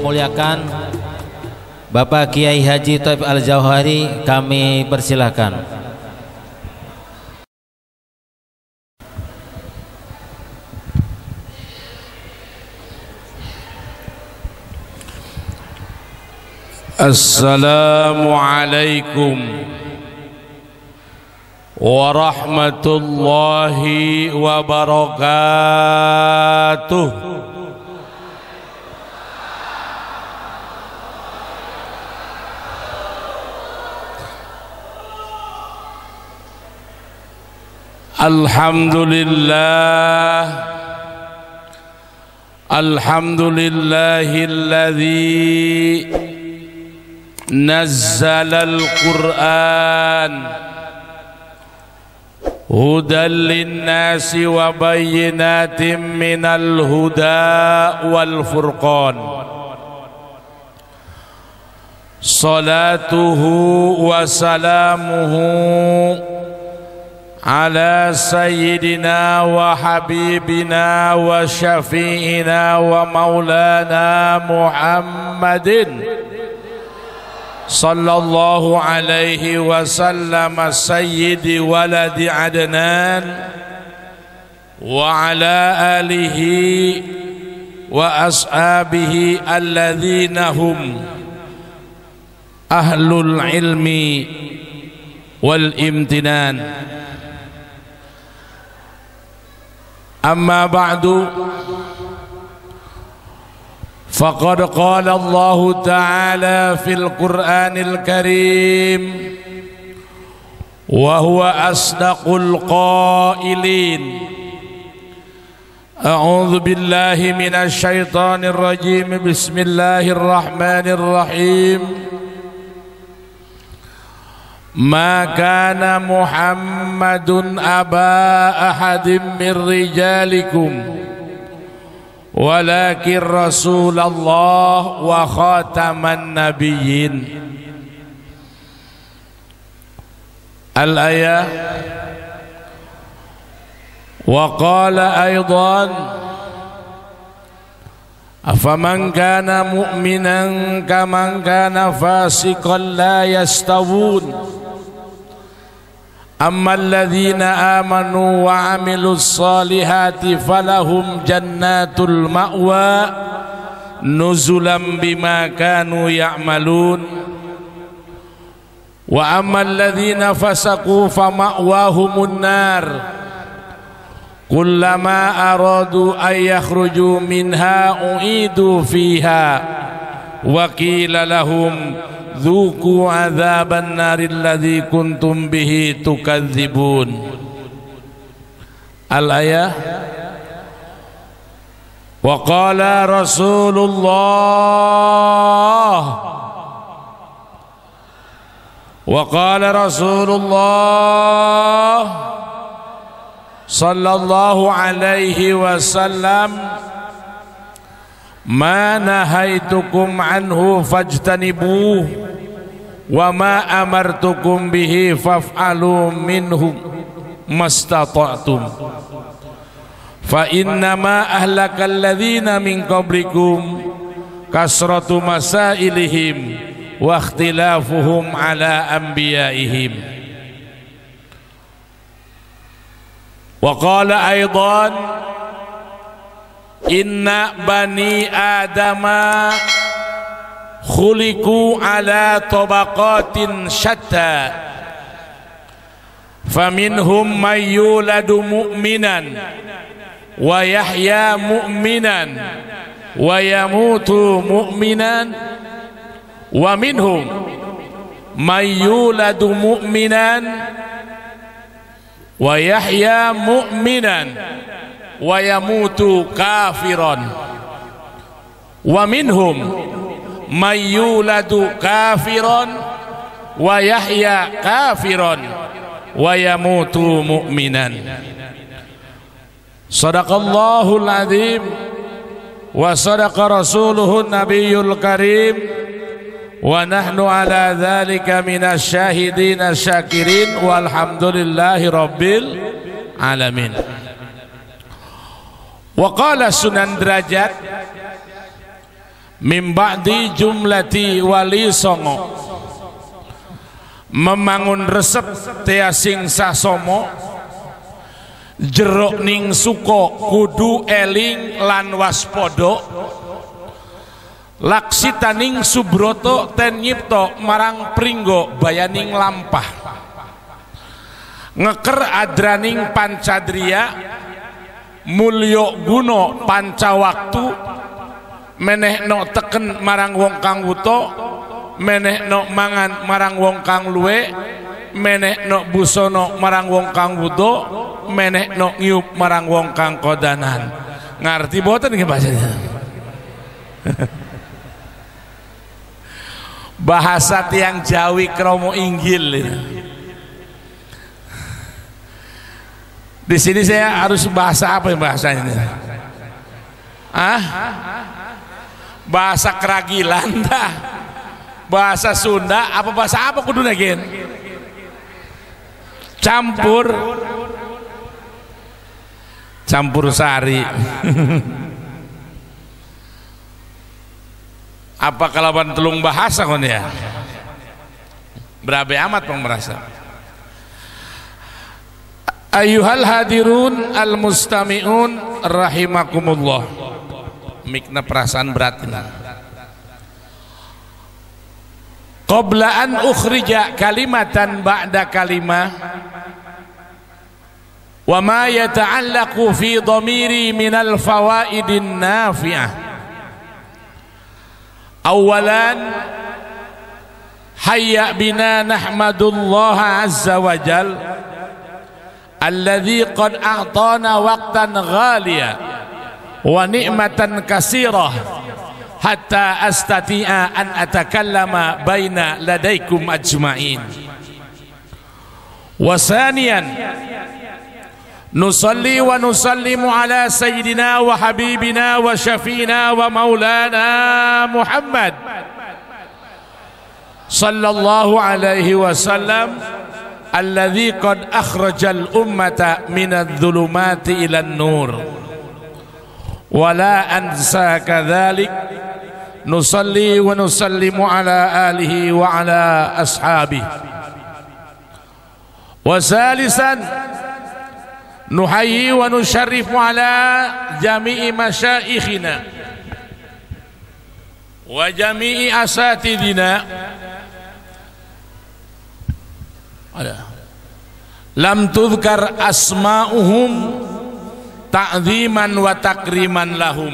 muliakan Bapak Kiai Haji Thaib Al-Jauhari, kami persilahkan. Assalamualaikum warahmatullahi wabarakatuh. Alhamdulillahilladzi nazzalal Qur'an hudan linnasi wa bayyinatin minal huda wal furqan. Salatuhu wa salamuhu ala sayyidina wa habibina wa syafi'ina wa maulana Muhammadin sallallahu alaihi wasallam sayyidi waladi Adnan wa ala alihi wa ashabihi alladhina hum ahlul ilmi wal imtinan. Amma ba'du, faqad qala Allah ta'ala fil Qur'anil Karim wa huwa asdaqul qailin. A'udzu billahi minasy syaithanir rajim. Bismillahirrahmanirrahim. Ma kana Muhammadun aba ahadin min rijalikum walakin Rasulullah wa khataman nabiyyin. Al-ayah. Wa qala aidan afaman kana mu'minan kaman kana fasiqan la yastawun. Amma alladhina amanu wa amilus salihati falahum jannatul ma'wa nuzulam bima kanu ya'malun. Wa amma alladhina fasaqu fa ma'wahumun nar kullama aradu an yakhruju minha u'idu fiha wa qila lahum dzuqu adzaban naril ladzi kuntum bihi tukadzibun. Al-ayah. Wa qala Rasulullah sallallahu alaihi wasallam, ma nahaitukum anhu fajtanibuh wa ma amartukum bihi faf'alu minhu mastata'tum. Fa innama ahlakal ladzina min qablikum kasratu masailihim wa ikhtilafuhum ala anbiyaihim. Wa qala aidan inna bani adama khuliqu ala tabaqatin syatta faminhum man yuladu mu'minan wa yahya mu'minan wa yamutu mu'minan wa minhum man yuladu mu'minan wa yahya mu'minan wa yamutu kafiran wa minhum man yuladu kafiran wa yahya kafiran wa yamutu mu'minan. Sadaqallahul azim wa sadaqa rasuluhun nabiyyul karim wa nahnu ala dzalika minasy syahidin asyakirin walhamdulillahi rabbil alamin. Wa qala Sunan Derajat Min ba'di jumlati wali songo, memangun resep teasing sasomo, jeruk ning suko kudu eling lan waspodo, laksitaning subroto ten nyipto marang pringgo bayaning lampah, ngeker adraning pancadria mulyo guno pancawaktu, meneh no teken marang wong kang wuto, meneh no mangan marang wong kang luwe, meneh no busono marang wong kang wudo, meneh no ngiup marang wong kang kodanan. Ngarti boten nggih bahasanya? Bahasa tiang Jawi kromo inggil. Di sini saya harus bahasa apa ya bahasanya? Bahasa Keragilan dah, bahasa Sunda, apa bahasa apa kudu gen? Campur sari. Apa kalaban telung bahasa kon ya? Berabe amat pang merasa. Ayuhal hadirun al mustami'un rahimakumullah. Mikna perasaan berat ini. Qabla an ukhrija kalimatan ba'da kalimah wa ma yata'allaqu fi dhamiri minal fawaidin nafi'ah. Awalan hayya bina nahmadullah azza wa jal alladhi qad a'tana waqtan ghaliya wa ni'matan kasirah hatta astati'a an atakallama baina ladaikum ajma'in. Wa saniyan nusalli wa nusallimu ala sayyidina wa habibina wa syafina wa maulana Muhammad sallallahu alaihi wasallam alladhi qad akhrajal ummata minadh dhulumati ilan nur. Wala ansa kadzalik nusalli wa nusallimu ala alihi wa ala ashabihi. Wa salisan nuhayyi wa nusharrifu ala jami'i masyaikhina wa jami'i asatidina lam tudhkar asma'uhum ta'ziman wa takriman lahum.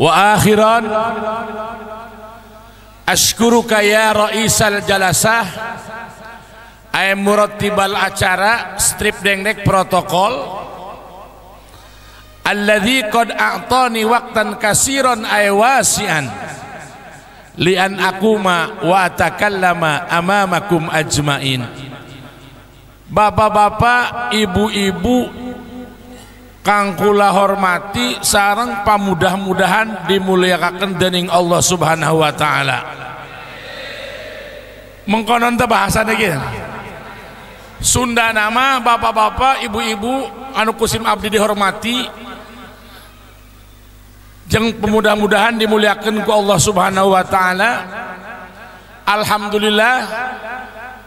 Wa akhiran ashkuruka ya raisal jalasah ay murattibal acara strip dengdek protokol alladzi qad a'tani waqtan kasiran ay wasi'an li an aquma wa atakallama amamakum ajmain. Bapak-bapak, ibu-ibu kang kula hormati sareng pamudah-mudahan dimuliakan dening Allah Subhanahu wa taala. Mengkonon teh bahasana ge. Sunda nama bapak-bapak, ibu-ibu anu kusim abdi dihormati jeung pemudah-mudahan dimuliakan ku Allah Subhanahu wa taala. Alhamdulillah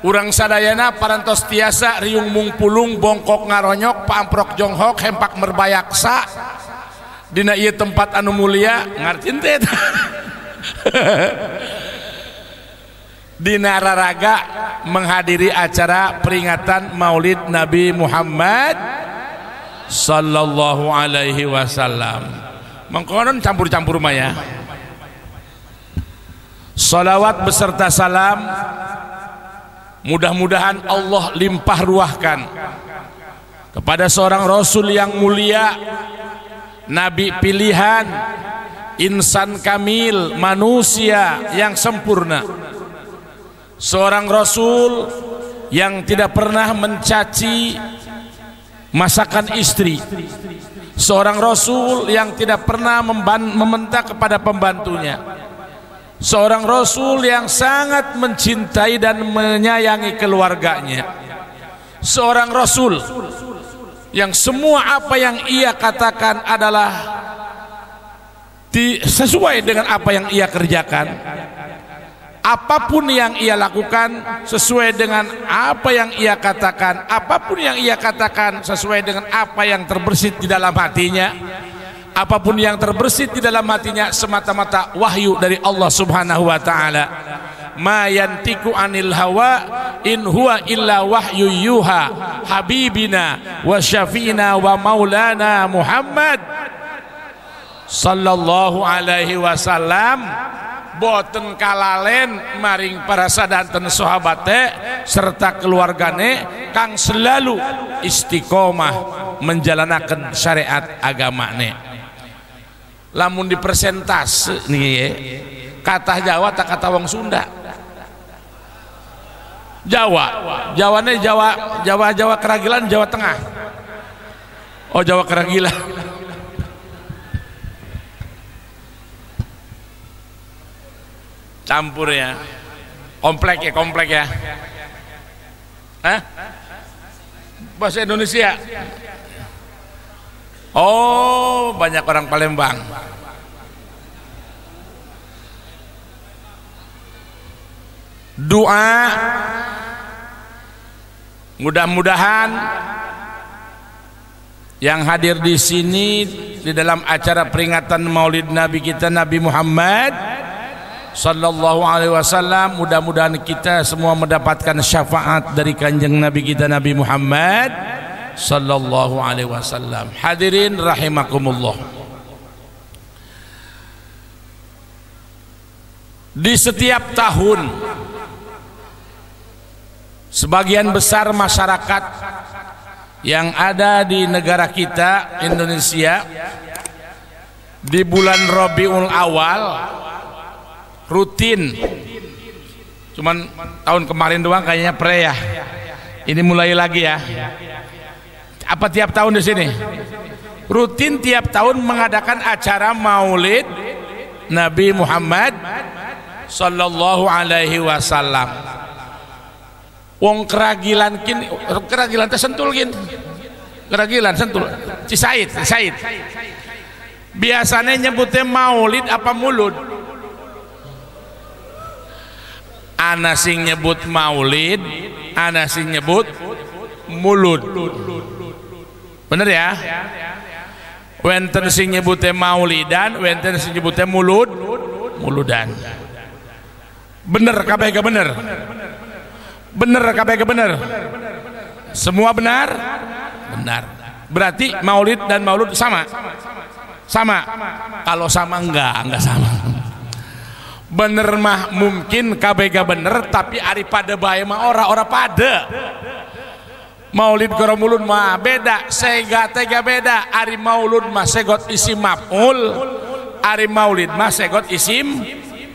urang sadayana parantos tiasa riung mungpulung bongkok ngaronyok pamprok jonghok hempak merbayaksa dina ieu tempat anu mulia ngartin teh dina raraga menghadiri acara peringatan Maulid Nabi Muhammad sallallahu alaihi wasallam. Mengkonon campur-campur maya. Salawat beserta salam mudah-mudahan Allah limpah ruahkan kepada seorang Rasul yang mulia, Nabi pilihan, insan kamil, manusia yang sempurna, seorang Rasul yang tidak pernah mencaci masakan istri, seorang Rasul yang tidak pernah membentak kepada pembantunya, seorang Rasul yang sangat mencintai dan menyayangi keluarganya, seorang Rasul yang semua apa yang ia katakan adalah sesuai dengan apa yang ia kerjakan, apapun yang ia lakukan sesuai dengan apa yang ia katakan, apapun yang ia katakan sesuai dengan apa yang terbersit di dalam hatinya, apapun yang terbersit di dalam hatinya semata-mata wahyu dari Allah Subhanahu wa taala. Ma yantiku anil hawa in huwa illa wahyu yuha habibina wa syafiina wa maulana Muhammad sallallahu alaihi wasallam boten kalalen maring para sadanten sahabate serta keluargane kang selalu istiqomah menjalanaken syariat agamane. Lamun dipersentase nih kata Jawa tak kata wong Sunda. Jawane Jawa Keragilan, Jawa Tengah. Oh, Jawa Keragilan. Campur ya. Komplek ya. Hah? Bahasa Indonesia. Oh, banyak orang Palembang. Doa mudah-mudahan yang hadir di sini di dalam acara peringatan Maulid Nabi kita Nabi Muhammad sallallahu alaihi wasallam, mudah-mudahan kita semua mendapatkan syafaat dari kanjeng Nabi kita Nabi Muhammad sallallahu alaihi wasallam. Hadirin rahimakumullah. Di setiap tahun sebagian besar masyarakat yang ada di negara kita Indonesia di bulan Rabiul Awal rutin, cuman tahun kemarin doang kayaknya ya. Ini mulai lagi ya. Apa tiap tahun di sini? Rutin tiap tahun mengadakan acara Maulid Nabi Muhammad sallallahu alaihi wasallam. Wong Keragilan teh Sentul gin. Keragilan Sentul. Cisaid. Biasanya nyebutnya Maulid apa Mulud? Ana sing nyebut Maulid, ana sing nyebut Mulud. Bener ya? Wenten sing nyebutnya Maulidan, wenten sing nyebutnya Muludan. Bener kabeh gak bener? Bener kabeh gak bener? Semua benar? Benar. Berarti Maulid dan Maulud sama? Sama? Kalau sama enggak sama. Bener mah mungkin kabeh gak bener, tapi ari pada bae mah ora pada. Maulid karo Mulud mah beda, sega tega beda. Ari Maulud mah segot isim maf'ul, ari Maulid mah segot isim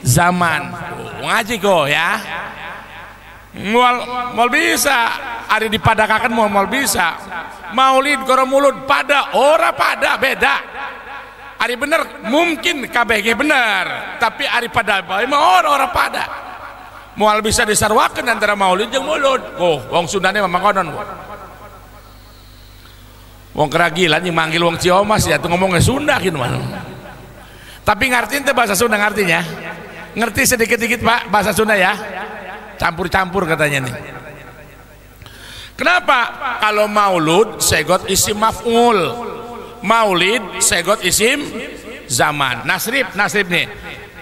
zaman. Ngaji kok ya. Mal bisa ari dipadakaken mal bisa. Maulid karo Mulud pada ora pada beda. Ari bener mungkin KBG bener, tapi ari pada bae mah ora pada. Moal bisa disarwakeun antara Maulid jeung Mulud. Oh, wong Sundane mah mangkonon. Wong Keragilan yang manggil wong Ciomas ya tuh ngomongnya Sunda gitu mah. Tapi ngertiin teh bahasa Sunda ngartinya. Ngerti sedikit-sedikit Pak bahasa Sunda ya. Campur-campur katanya nih. Kenapa? Kalau Maulud segot isim maf'ul, Maulid segot isim zaman. Nasrib nih.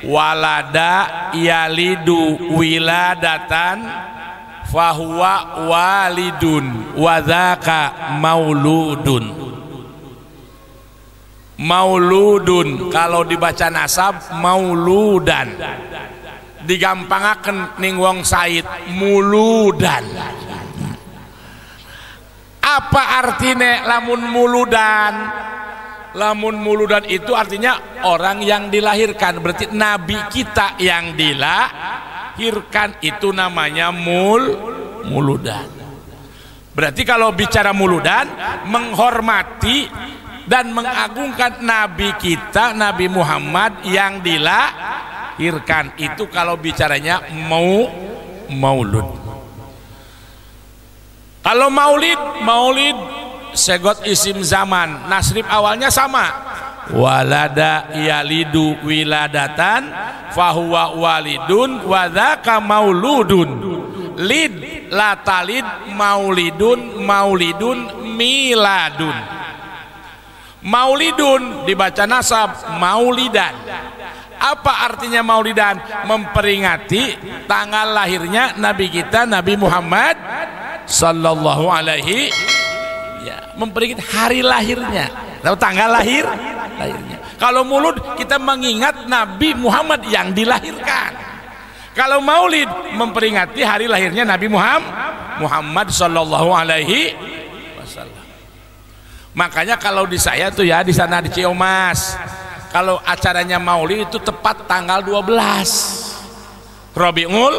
Walada yalidu wiladatan fahuwa walidun wadhaka mauludun. Mauludun kalau dibaca nasab mauludan, digampangaken ning wong Said muludan. Apa artinya lamun muludan? Lamun muludan itu artinya orang yang dilahirkan, berarti nabi kita yang dilahirkan itu namanya muludan. Berarti kalau bicara muludan menghormati dan mengagungkan nabi kita Nabi Muhammad yang dilahirkan, itu kalau bicaranya maulud. Kalau maulid segot isim zaman, nasrib awalnya sama. Walada yalidu wiladatan fahuwa walidun wadhaka mauludun. Lid latalid maulidun maulidun miladun. Maulidun dibaca nasab maulidan. Apa artinya maulidan? Memperingati tanggal lahirnya Nabi kita Nabi Muhammad sallallahu alaihi, ya, memperingati hari lahirnya. Tahu tanggal lahirnya. Kalau maulud kita mengingat Nabi Muhammad yang dilahirkan. Kalau maulid memperingati hari lahirnya Nabi Muhammad sallallahu alaihi wasallam. Makanya kalau di saya tuh ya di sana di Ciamas, kalau acaranya maulid itu tepat tanggal 12 Rabiul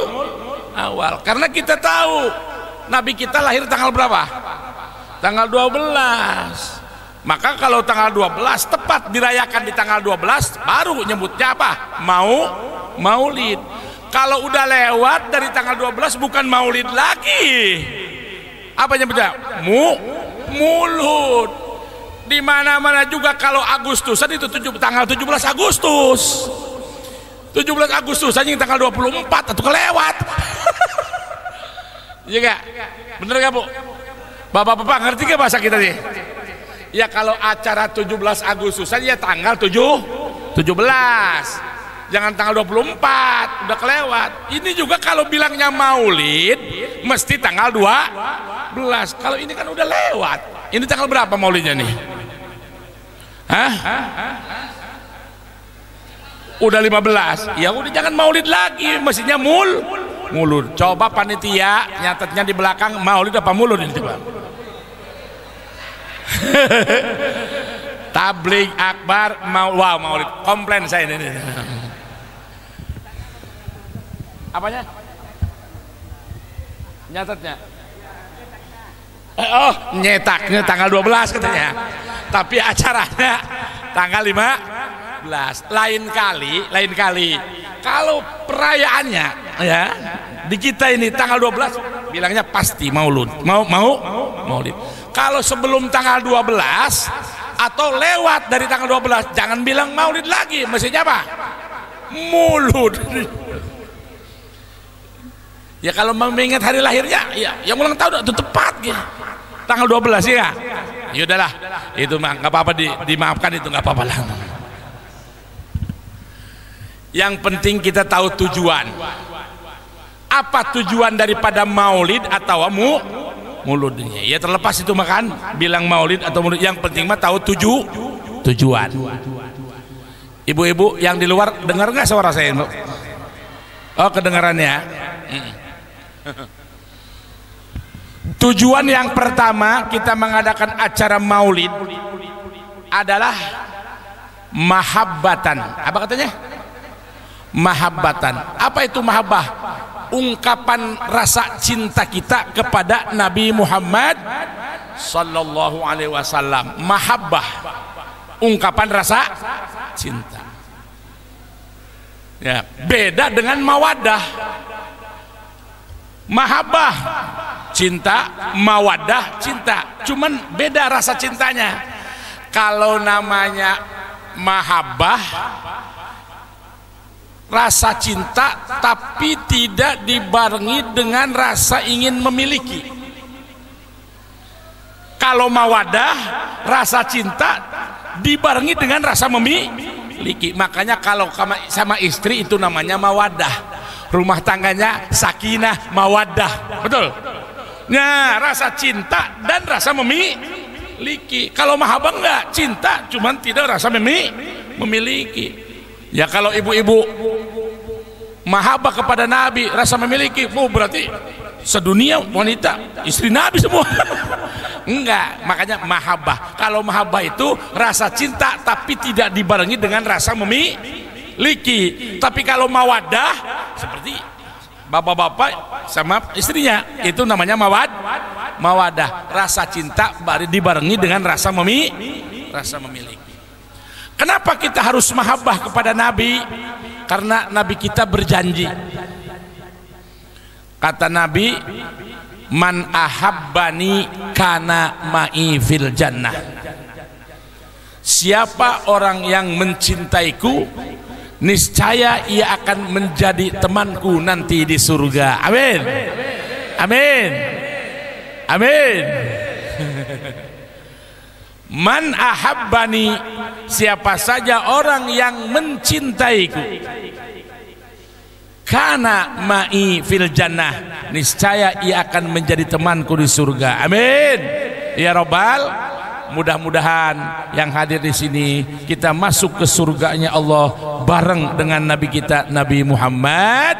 Awal, karena kita tahu Nabi kita lahir tanggal berapa? Tanggal 12. Maka kalau tanggal 12 tepat dirayakan di tanggal 12 baru nyebutnya apa? Maulid. Kalau udah lewat dari tanggal 12 bukan maulid lagi. Apa nyebutnya? Mulud. Di mana-mana juga kalau Agustusan itu tanggal 17 Agustus. 17 Agustus aja tanggal 24 atau kelewat. Iya enggak? Bener enggak, Bu? Bapak-bapak ngerti enggak bahasa kita nih? Ya kalau acara 17 Agustusan ya tanggal 17. Jangan tanggal 24, udah kelewat. Ini juga kalau bilangnya maulid mesti tanggal 12. Kalau ini kan udah lewat. Ini tanggal berapa maulidnya nih? Hah? Udah 15. Ya udah jangan maulid lagi, mestinya mulud. Coba panitia nyatetnya di belakang maulid apa mulud ini coba. Tabligh akbar maulid. Komplain saya ini. Apanya? Nyatetnya. Oh, nyetaknya tanggal 12 katanya. Tapi acaranya tanggal 15. Lain kali kalau perayaannya ya di kita ini tanggal 12 bilangnya pasti maulud. Maulid. Kalau sebelum tanggal 12 atau lewat dari tanggal 12 jangan bilang maulid lagi, mestinya apa? Mulud. Ya kalau mengingat hari lahirnya ya yang ulang tahun itu tepat gitu. Tanggal 12 ya. Ya udahlah, itu mah nggak apa-apa dimaafkan, itu nggak apa-apa lah. Yang penting kita tahu tujuan. Apa tujuan daripada maulid atau muludnya? Ya terlepas itu makan bilang maulid atau mulud, yang penting mah tahu tujuan. Ibu-ibu yang di luar dengar nggak suara saya? Oh, kedengarannya. Tujuan yang pertama kita mengadakan acara maulid adalah mahabbatan. Apa katanya? Mahabbatan. Apa itu mahabbah? Ungkapan rasa cinta kita kepada Nabi Muhammad sallallahu alaihi wasallam. Mahabbah, ungkapan rasa cinta. Ya, beda dengan mawaddah. Mahabbah cinta, mawaddah cinta, cuman beda rasa cintanya. Kalau namanya mahabbah rasa cinta tapi tidak dibarengi dengan rasa ingin memiliki. Kalau mawaddah rasa cinta dibarengi dengan rasa memiliki. Makanya kalau sama istri itu namanya mawaddah. Rumah tangganya sakinah mawaddah, betul? Nah, rasa cinta dan rasa memiliki. Kalau mahabbah enggak, cinta cuman tidak rasa memiliki. Ya kalau ibu-ibu mahabbah kepada Nabi, rasa memiliki, berarti sedunia wanita istri Nabi semua. Enggak, makanya mahabbah. Kalau mahabbah itu rasa cinta tapi tidak dibarengi dengan rasa memiliki. Tapi kalau mawaddah seperti bapak-bapak sama istrinya, itu namanya mawaddah, rasa cinta dibarengi dengan rasa memiliki. Kenapa kita harus mahabbah kepada Nabi? Karena Nabi kita berjanji. Kata Nabi, Man ahabbani kana ma'i fil jannah. Siapa orang yang mencintaiku, niscaya ia akan menjadi temanku nanti di surga. Amin. Amin. Amin. Man ahabbani, siapa saja orang yang mencintaiku, kana ma'i fil jannah, niscaya ia akan menjadi temanku di surga. Amin ya Rabbal. Mudah-mudahan yang hadir di sini kita masuk ke surganya Allah bareng dengan Nabi kita Nabi Muhammad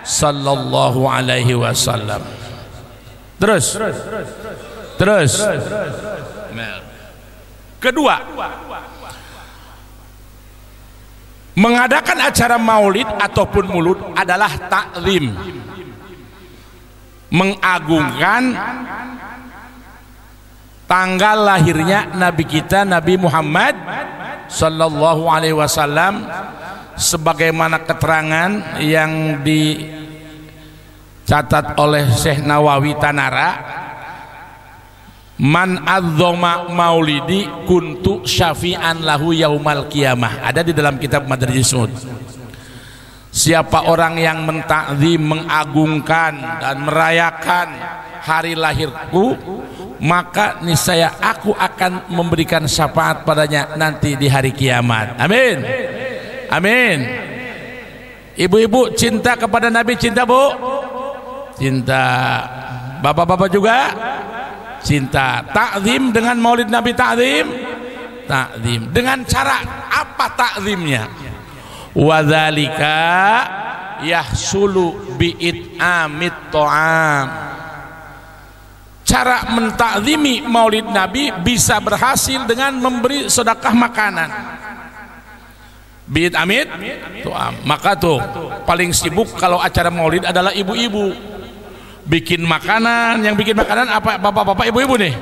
sallallahu alaihi wasallam. Terus. Kedua, mengadakan acara maulid ataupun mulud adalah takzim, mengagungkan tanggal lahirnya Nabi kita Nabi Muhammad sallallahu alaihi wasallam, sebagaimana keterangan yang dicatat oleh Syekh Nawawi Tanara, man adzoma maulidi kuntu syafi'an lahu yaumal qiyamah, ada di dalam kitab Madarijus Su'ud. Siapa orang yang mentakzim, mengagungkan dan merayakan hari lahirku, maka niscaya aku akan memberikan syafaat padanya nanti di hari kiamat. Amin. Amin. Ibu-ibu cinta kepada Nabi, cinta Bu? Cinta. Bapak-bapak juga cinta. Takzim dengan maulid Nabi, takzim. Takzim dengan cara apa takzimnya? Wadzalika yahsulu bi'it'amit ta'am. Cara mentakzimi maulid Nabi bisa berhasil dengan memberi sedekah makanan. Bi'it'amit ta'am. Maka tuh paling sibuk kalau acara maulid adalah ibu-ibu. Bikin makanan, yang bikin makanan apa? Bapak-bapak, ibu-ibu nih.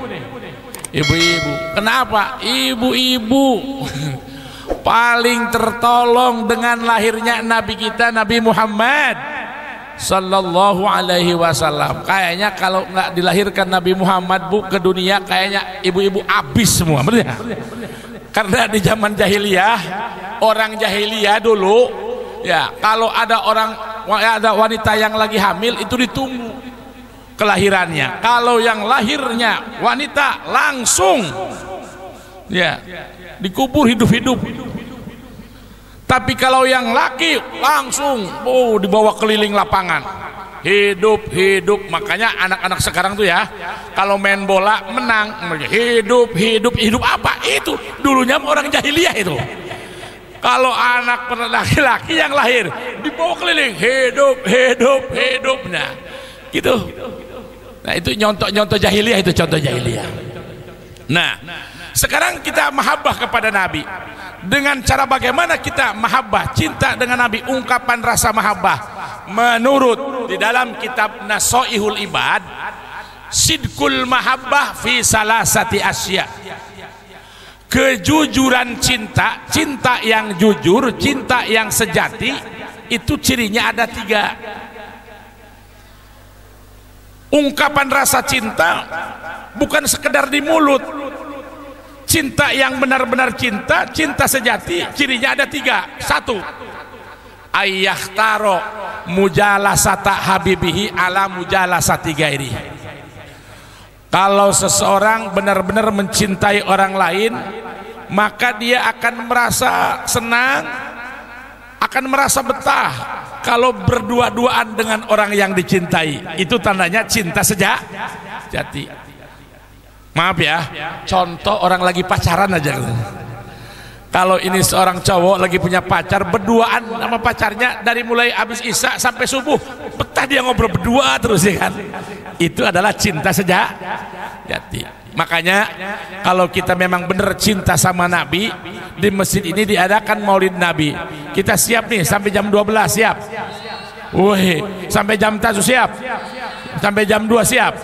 Ibu-ibu. Kenapa? Ibu-ibu paling tertolong dengan lahirnya Nabi kita Nabi Muhammad sallallahu alaihi wasallam. Kayaknya kalau nggak dilahirkan Nabi Muhammad Bu ke dunia, kayaknya ibu-ibu habis semua, betul ya? Karena di zaman jahiliyah, orang jahiliyah dulu ya, kalau ada wanita yang lagi hamil itu ditunggu kelahirannya. Kalau yang lahirnya wanita langsung ya dikubur hidup-hidup. Tapi kalau yang laki langsung dibawa keliling lapangan hidup-hidup. Makanya anak-anak sekarang tuh ya, kalau main bola menang hidup apa itu? Dulunya orang jahiliyah itu. Kalau anak laki-laki yang lahir dibawa keliling hidup. Nah gitu. Nah itu nyontok jahiliyah, itu contoh jahiliyah. Nah sekarang kita mahabbah kepada Nabi. Dengan cara bagaimana kita mahabbah, cinta dengan Nabi, ungkapan rasa mahabbah menurut di dalam kitab Nasoihul Ibad, sidqul mahabbah fi salasati asya. Kejujuran cinta, cinta yang jujur, cinta yang sejati, itu cirinya ada 3. Ungkapan rasa cinta bukan sekedar di mulut. Cinta yang benar-benar cinta, cinta sejati, cirinya ada 3. 1, ayyahtaro mujalasata habibihi ala mujalasati gairi. Kalau seseorang benar-benar mencintai orang lain, maka dia akan merasa senang, akan merasa betah kalau berdua-duaan dengan orang yang dicintai. Itu tandanya cinta sejati. Maaf ya, contoh orang lagi pacaran aja. Kalau ini seorang cowok lagi punya pacar, berduaan sama pacarnya dari mulai habis isya sampai subuh, betah dia ngobrol berdua terus ya kan. Itu adalah cinta sejati. Makanya kalau kita memang benar cinta sama Nabi, di masjid ini diadakan maulid Nabi. Kita siap nih sampai jam 12 siap. Wih, sampai jam 1 siap. Sampai jam 2 siap.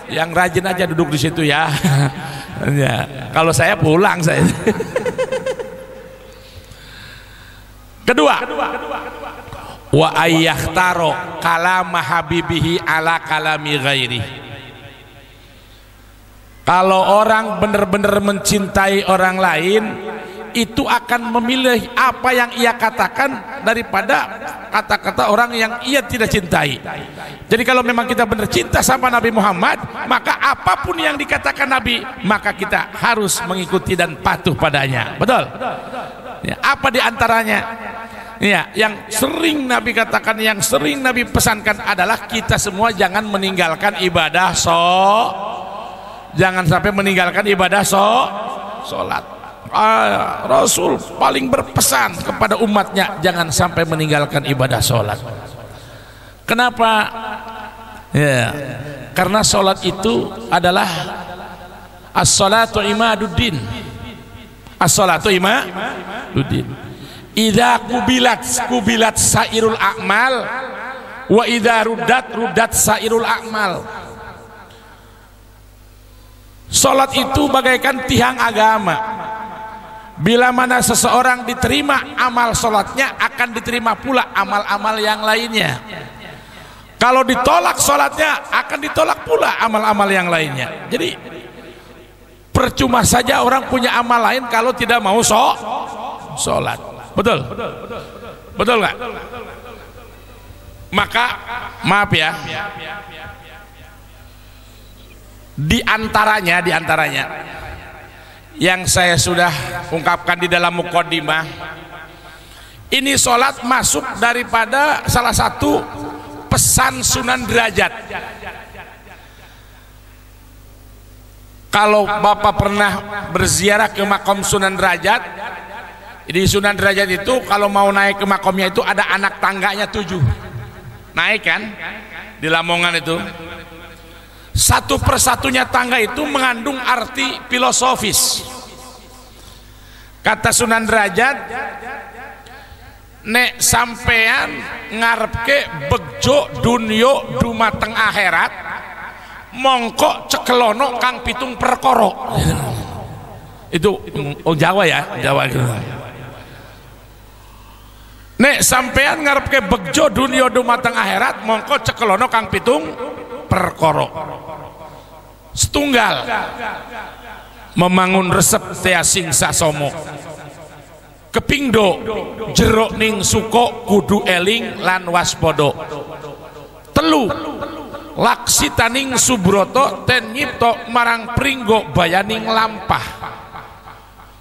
Yang rajin aja duduk di situ ya. Ya, kalau saya pulang saya. Kedua, wa ayyakhtaro kalama habibihi ala kalami ghairi. Kalau orang benar-benar mencintai orang lain, itu akan memilih apa yang ia katakan daripada kata-kata orang yang ia tidak cintai. Jadi kalau memang kita benar cinta sama Nabi Muhammad, maka apapun yang dikatakan Nabi, maka kita harus mengikuti dan patuh padanya. Betul? Ya, apa diantaranya? Ya, yang sering Nabi katakan, yang sering Nabi pesankan adalah kita semua jangan meninggalkan ibadah jangan sampai meninggalkan ibadah sholat. Rasul paling berpesan kepada umatnya jangan sampai meninggalkan ibadah sholat. Kenapa? Ya, karena sholat itu adalah as-sholatu imaduddin. As-sholatu imaduddin. Idza kubilat sairul a'mal wa idza ruddat sairul a'mal. Salat itu bagaikan tiang agama. Bila mana seseorang diterima amal salatnya, akan diterima pula amal-amal yang lainnya. Kalau ditolak salatnya, akan ditolak pula amal-amal yang lainnya. Jadi percuma saja orang punya amal lain kalau tidak mau salat. Betul? Betul nggak? Maka maaf ya, di antaranya yang saya sudah ungkapkan di dalam muqaddimah, ini sholat masuk daripada salah satu pesan Sunan Derajat. Kalau Bapak pernah berziarah ke makom Sunan Derajat, di Sunan Derajat itu kalau mau naik ke makomnya itu ada anak tangganya 7, naik kan di Lamongan itu. Satu persatunya tangga itu mengandung arti filosofis. Kata Sunan Derajat, nek sampean ngarepke begjo dunyo dumateng akhirat, mongko cekelono kang pitung perkara. Itu Jawa ya, Jawa gitu. Nek sampean ngarepke begjo dunyo dumateng akhirat, mongko cekelono kang pitung perkara. Setunggal memangun resep tea singsa somo, kepingdo jeruk ning suko kudu eling lan waspodo, telu laksitaning subroto ten nyipto marang pringgo bayaning lampah,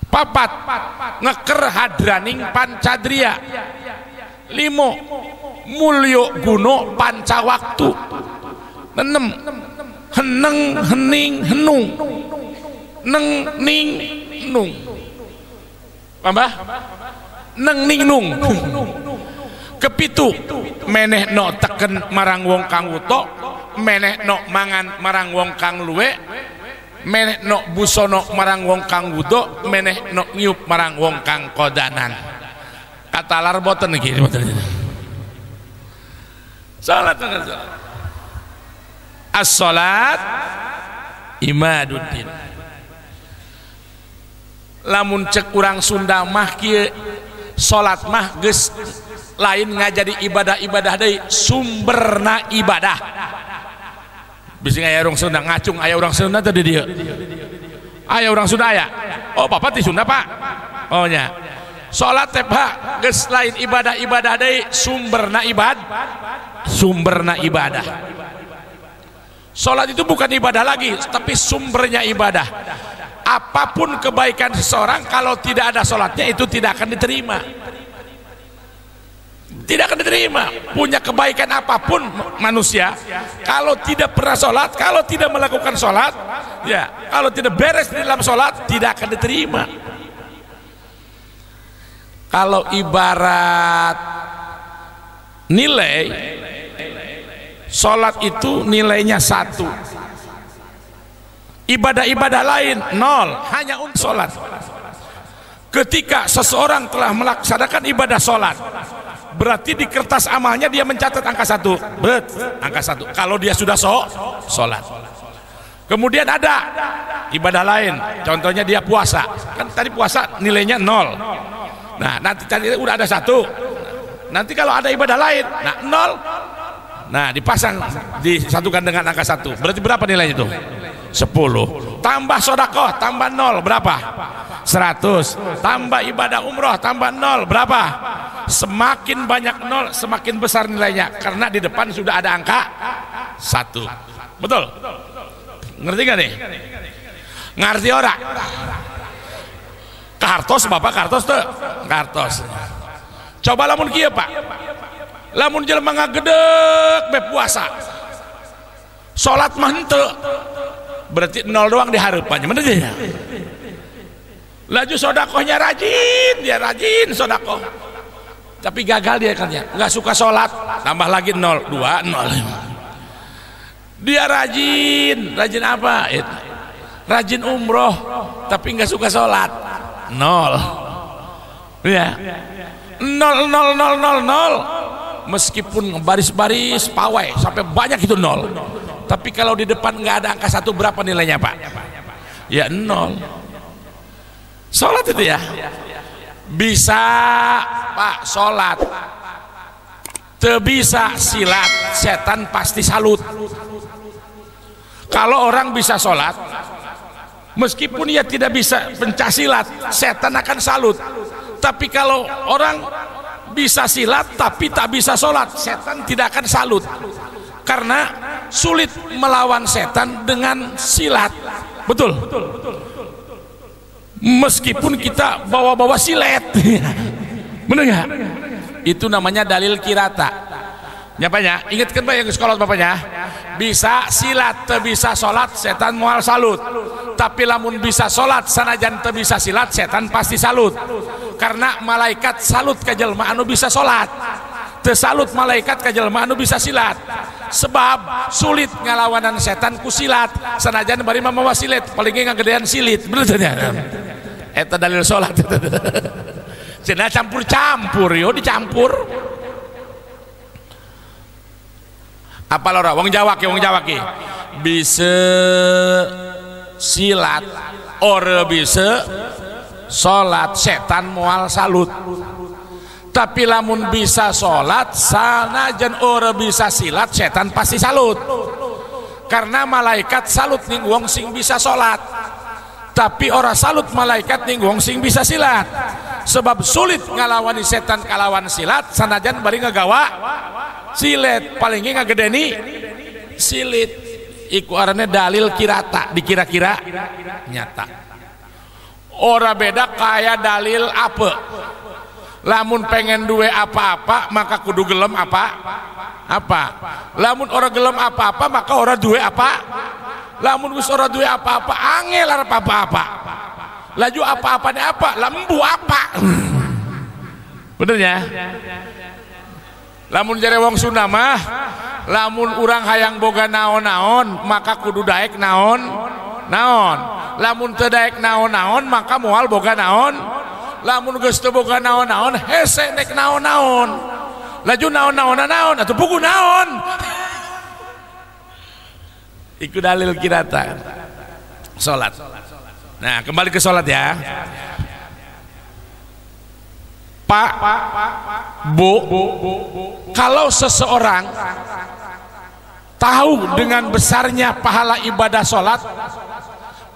papat ngeker hadraning pancadria, limo mulyo guno pancawaktu, enem heneng hening henung neng ning nung, apa? Neng ning nung. Kepitu meneh no teken marang wong kang wuto, meneh no mangan marang wong kang luwe, meneh no busono marang wong kang wudo, meneh no ngiup marang wong kang kodanan. Kata lar boten iki boten. Salat. As-salat imaduddin. Lamun cek urang Sunda mah kieu salat mah geus lain ngajadi ibadah-ibadah deui, sumberna ibadah. Bisi aya urang Sunda ngacung, aya urang Sunda teh di dieu. Aya urang Sunda aya. Oh, Bapak di Sunda, Pak. Oh nya. Salat teh Pak geus lain ibadah-ibadah deui, sumberna ibadah. Salat itu bukan ibadah lagi, tapi sumbernya ibadah. Apapun kebaikan seseorang, kalau tidak ada salatnya itu tidak akan diterima. Tidak akan diterima. Punya kebaikan apapun manusia, kalau tidak pernah salat, kalau tidak melakukan salat, ya, kalau tidak beres di dalam salat, tidak akan diterima. Kalau ibarat nilai, salat itu nilainya 1, ibadah-ibadah lain 0, hanya untuk salat. Ketika seseorang telah melaksanakan ibadah salat, berarti di kertas amalnya dia mencatat angka 1, angka 1 kalau dia sudah salat. Kemudian ada ibadah lain, contohnya dia puasa, kan tadi puasa nilainya 0. Nah, nanti tadi udah ada 1, Nanti kalau ada ibadah lain, nah 0. Nah, dipasang, disatukan dengan angka 1. Berarti berapa nilainya itu? 10. Tambah sedekah, tambah 0, berapa? 100. Tambah ibadah umroh, tambah 0, berapa? Semakin banyak 0, semakin besar nilainya, karena di depan sudah ada angka 1. Betul? Ngerti gak nih? Ngerti ora? Kartos Bapak, kartos tuh? Kartos. Coba lamun kieu Pak. Lamun jelema ngagedeg be puasa. Salat mah henteu. Berarti 0 doang dihareupannya. Bener ya? Laju sedekahnya rajin, dia rajin sedekah. Tapi gagal dia kan ya. Enggak suka salat, tambah lagi 0, 2, 0. Dia rajin apa? Rajin umroh, tapi enggak suka salat. 0. Ya. 0 0 0 0 0. Meskipun baris-baris pawai sampai banyak itu 0. Tapi kalau di depan nggak ada angka 1, berapa nilainya Pak? Ya 0. Sholat itu ya bisa Pak, sholat teu bisa silat, setan pasti salut. Kalau orang bisa sholat meskipun ia tidak bisa pencaksilat, setan akan salut. Tapi kalau orang bisa silat tapi tak bisa sholat, setan tidak akan salut, karena sulit melawan setan dengan silat. Betul? Meskipun kita bawa-bawa silet. Bener nggak? Itu namanya dalil kirata. Nyapanya? Ingatkan Pak yang sekolah bapaknya. Bisa silat, teu bisa sholat, setan moal salut. Tapi lamun bisa sholat, sanajan teu bisa silat, setan pasti salut. Karena malaikat salut ka jelema anu bisa sholat, teu salut malaikat ka jelema anu bisa silat. Sebab sulit ngalawanan setan ku silat, sanajan bari mah mawa silet, palingnya ngagedean silit. Bener tanya. Eta dalil sholat. Cenah campur-campur, yo dicampur. Apa lora? Wong Jawa ki, bisa silat, ora bisa sholat, setan moal salut. Tapi lamun bisa sholat, sanajan ora bisa silat, setan pasti salut. Karena malaikat salut ning wong sing bisa sholat, tapi ora salut malaikat ning wong sing bisa silat. Sebab sulit ngalawani setan kalawan silat, sanajan bari ngagawa silet, palingnya ngagedeni silit. Iku arane dalil kirata, dikira-kira nyata. Ora beda kayak dalil apa. Lamun pengen duwe apa-apa maka kudu gelem apa. Lamun ora gelem apa-apa maka ora duwe apa. Lamun geus ora duwe apa-apa angel arep apa-apa. Laju apa-apane apa? Lembu apa? Bener ya? Lamun jare wong Sunda mah, lamun urang hayang boga naon-naon maka kudu daek naon. Lamun teu daek naon-naon maka moal boga naon. Lamun geus teu boga naon-naon hese nek naon-naon. Laju naon-naon atuh buku naon. Iku dalil kirata. Salat. Nah, kembali ke salat ya. Pak, Bu, kalau seseorang tahu dengan besarnya pahala ibadah sholat,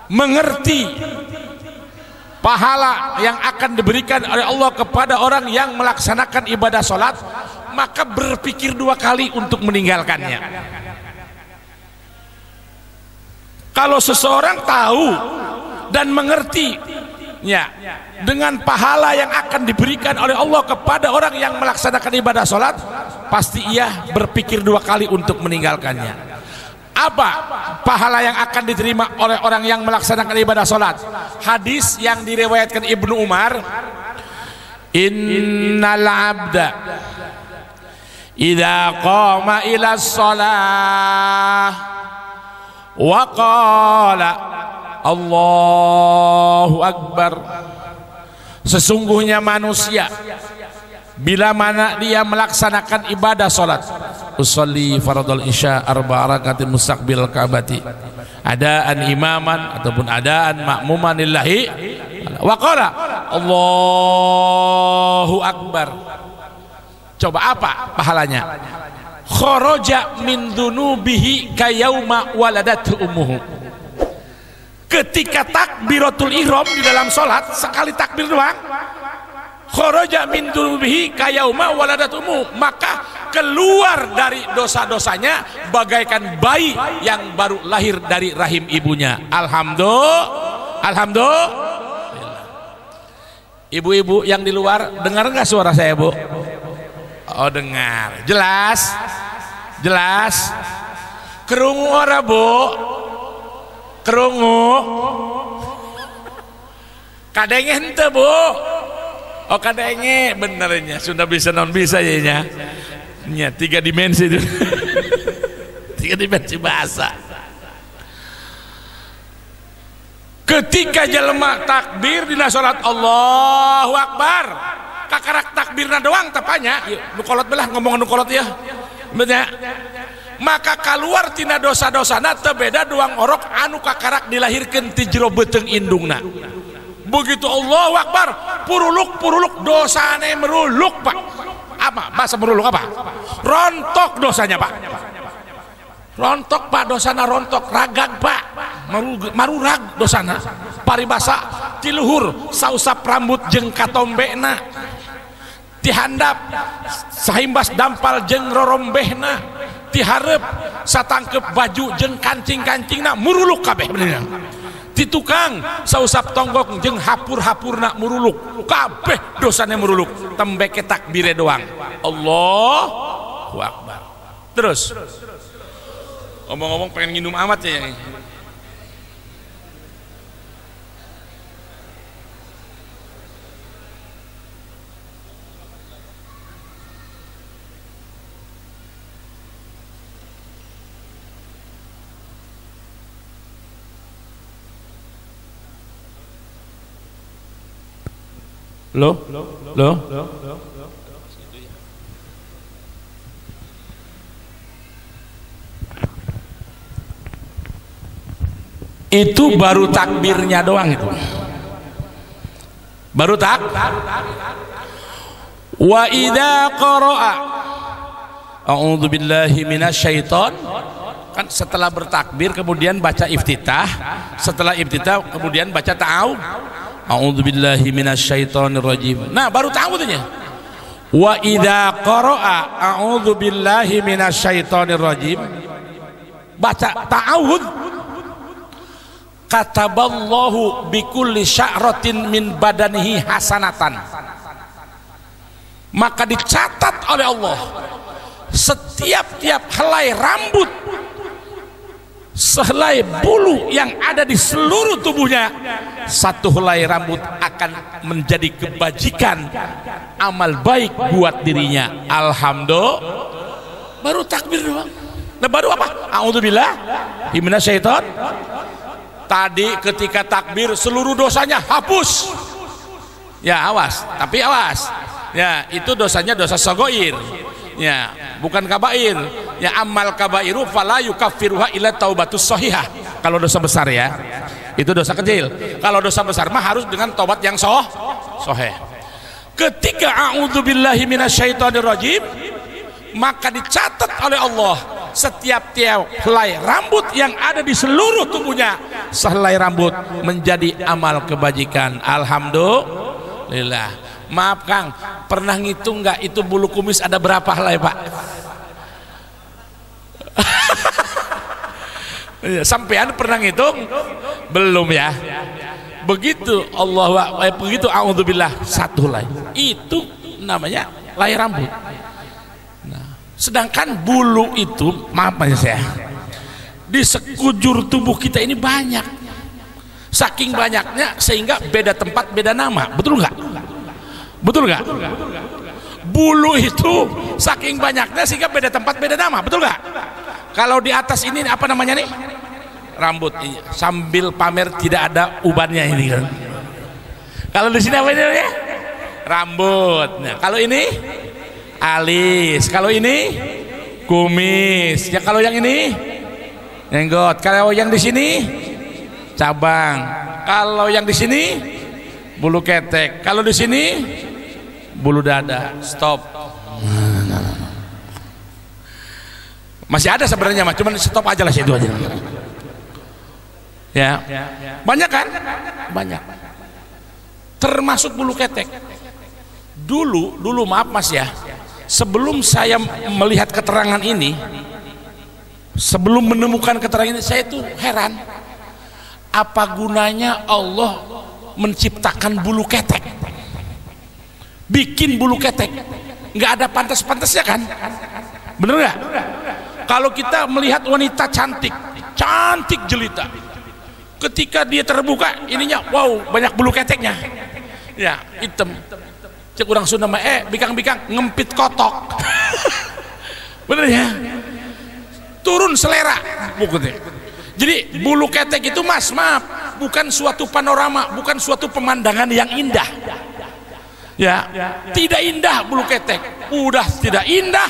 mengerti pahala yang akan diberikan oleh Allah kepada orang yang melaksanakan ibadah sholat, maka berpikir 2 kali untuk meninggalkannya. Kalau seseorang tahu dan mengerti ya, dengan pahala yang akan diberikan oleh Allah kepada orang yang melaksanakan ibadah sholat, pasti ia berpikir 2 kali untuk meninggalkannya. Apa pahala yang akan diterima oleh orang yang melaksanakan ibadah sholat? Hadis yang diriwayatkan Ibnu Umar, innal abda idza qama ila shalah wa qala Allahu Akbar, sesungguhnya manusia bila mana dia melaksanakan ibadah salat, usolli fardhul isya 4 rakaat mustaqbil ka'bati, adaan imaman ataupun adaan makmuman lillahi, wa qala Allahu Akbar, Coba apa pahalanya? Kharaja min dzunubihi kayauma waladatu ummuhu. Ketika takbiratul ihram di dalam salat, sekali takbir doang, kharaja min dzunubihi kayauma waladatu ummuhu, maka keluar dari dosa-dosanya bagaikan bayi yang baru lahir dari rahim ibunya. Alhamdulillah. Ibu-ibu yang di luar, dengar nggak suara saya, Bu? Oh, dengar. Jelas? Jelas? Kerungu ora, Bu? Kerungu? Kadenge henteu, Bu? Oh, kadenge benernya sudah bisa non bisa ya nya 3 dimensi itu. 3 dimensi bahasa. Ketika jelema takbir dina salat Allahu Akbar, kakarak takbirna doang tepanya nu kolot belah ngomong nu kolot ya bener, maka keluar tina dosa-dosana teu beda doang orok anu kakarak dilahirkeun ti jero beuteung indungna. Begitu Allahu Akbar, puruluk dosane meruluk, Pak. Apa bahasa meruluk apa? Rontok dosanya, Pak. Rontok, Pak, dosana rontok, ragag, Pak, marurag dosana, paribasa tiluhur sausap rambut jeung katombena, tihandap sahimbas dampal jeung rorombehna, tihareup satangkep baju jeung kancing-kancingna muruluk kabeh bener. Ti tukang sausap tonggok jeung hapur-hapurna muruluk, kabeh dosana muruluk, tembeke takbire doang. Allahu Akbar. Terus ngomong-ngomong pengen nginum amat ya ini. Loh. Itu baru takbirnya doang itu. Baru wa idza qara'a a'udzu billahi minasyaiton, kan setelah bertakbir kemudian baca iftitah, setelah iftitah kemudian baca ta'awudz, a'udzu billahi minasyaitonir rajim. Nah, baru ta'awudznya. Wa idza qara'a a'udzu billahi minasyaitonir rajim, baca ta'awudz, kataballahu bikulli sya'ratin min badanihi hasanatan, maka dicatat oleh Allah setiap helai rambut, sehelai bulu yang ada di seluruh tubuhnya, satu helai rambut akan menjadi kebajikan amal baik buat dirinya. Alhamdulillah. Baru takbir doang. Nah, baru apa? A'udzubillahi minasyaiton. Tadi ketika takbir seluruh dosanya hapus. Ya, awas, tapi awas. Ya, itu dosanya dosa sagoir. Ya, bukan kabair. Ya, amal kabairu fala yukaffiruha illa taubatus shahihah. Kalau dosa besar ya. Itu dosa kecil. Kalau dosa besar mah harus dengan taubat yang sahih. Ketika a'udzubillahi minasyaitonir rajim, maka dicatat oleh Allah setiap helai rambut yang ada di seluruh tubuhnya, sehelai rambut menjadi amal kebajikan. Alhamdulillah. Maaf Kang, pernah ngitung nggak itu bulu kumis ada berapa helai, Pak? Sampean pernah ngitung? Belum ya? Begitu begitu a'udzubillah satu helai, itu namanya helai rambut. Sedangkan bulu itu, maaf ya saya, di sekujur tubuh kita ini banyak, saking banyaknya sehingga beda tempat beda nama, betul nggak? Betul nggak? Bulu itu saking banyaknya sehingga beda tempat beda nama, betul nggak? Kalau di atas ini apa namanya nih? Rambut. Sambil pamer tidak ada ubannya ini kan. Kalau di sini apa ini? Rambut. Nah, kalau ini alis, kalau ini kumis, ya kalau yang ini jenggot, kalau yang di sini cabang, kalau yang di sini bulu ketek, kalau di sini bulu dada. Stop. Masih ada sebenarnya mas, cuman stop aja lah situ aja. Ya, banyak kan? Banyak. Termasuk bulu ketek. Dulu maaf mas ya, sebelum saya melihat keterangan ini, sebelum menemukan keterangan ini, saya itu heran, apa gunanya Allah menciptakan bulu ketek, bikin bulu ketek, nggak ada pantas-pantasnya kan? Bener nggak? Kalau kita melihat wanita cantik jelita, ketika dia terbuka ininya, wow, banyak bulu keteknya, ya hitam. Cek orang Sunda mah bikang-bikang ngempit kotok. Bener ya? Turun selera pokoknya. Jadi bulu ketek itu mas, maaf, bukan suatu panorama, bukan suatu pemandangan yang indah. Ya, tidak indah bulu ketek. Udah tidak indah,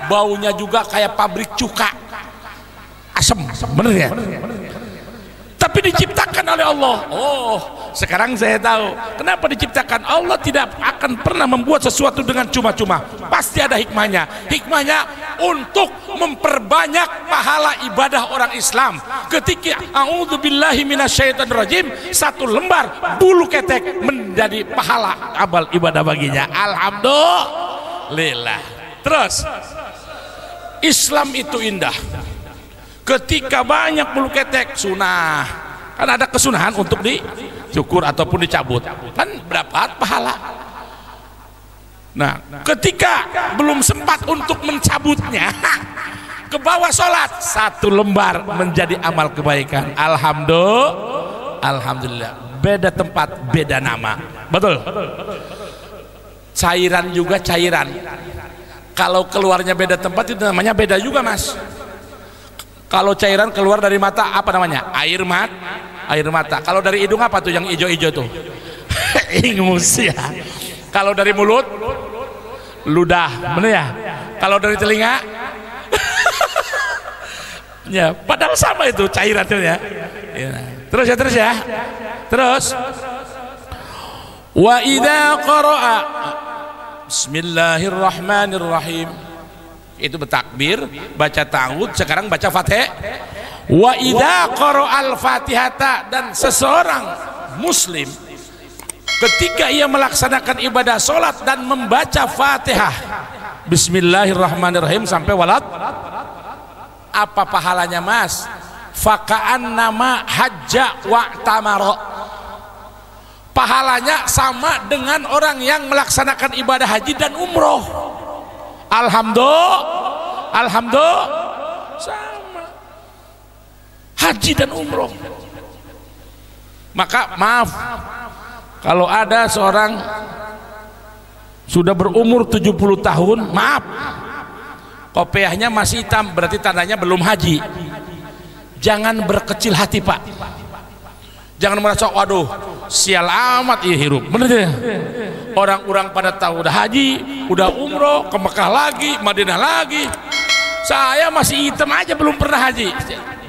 baunya juga kayak pabrik cuka. Asem, bener ya? Tapi diciptakan oleh Allah. Oh, sekarang saya tahu kenapa diciptakan. Allah tidak akan pernah membuat sesuatu dengan cuma-cuma, pasti ada hikmahnya. Hikmahnya untuk memperbanyak pahala ibadah orang Islam. Ketika a'udzubillahi minasyaitonirrajim, satu lembar bulu ketek menjadi pahala amal ibadah baginya. Alhamdulillah. Terus Islam itu indah. Ketika banyak bulu ketek, sunnah, kan ada kesunahan untuk dicukur ataupun dicabut, kan berapa pahala. Nah, ketika belum sempat untuk mencabutnya, ke bawah sholat, satu lembar menjadi amal kebaikan. Alhamdulillah. Beda tempat, beda nama. Betul. Cairan juga cairan. Kalau keluarnya beda tempat itu namanya beda juga mas. Kalau cairan keluar dari mata apa namanya? Air mata. Kalau dari hidung apa tuh yang hijau-hijau tuh? Ingus ya. Kalau dari mulut, ludah, bener ya? Kalau dari telinga, ya, padahal sama itu cairan itu ya. Terus ya. Wa idza qara'a Bismillahirrahmanirrahim. Itu bertakbir, baca ta'awudz, sekarang baca Fatihah. Wa idza qara'al Fatihata, dan seseorang muslim ketika ia melaksanakan ibadah salat dan membaca Fatihah Bismillahirrahmanirrahim sampai walad, apa pahalanya mas? Faka'annama hajja wa tamara. Pahalanya sama dengan orang yang melaksanakan ibadah haji dan umroh. Alhamdulillah sama haji dan umroh. Maka maaf kalau ada seorang sudah berumur 70 tahun, maaf, kopiahnya masih hitam, berarti tandanya belum haji. Jangan berkecil hati pak, jangan merasa waduh sial amat ya hirup, bener ya? Orang-orang pada tahu udah haji, udah umroh, ke Mekah lagi, Madinah lagi, saya masih hitam aja belum pernah haji.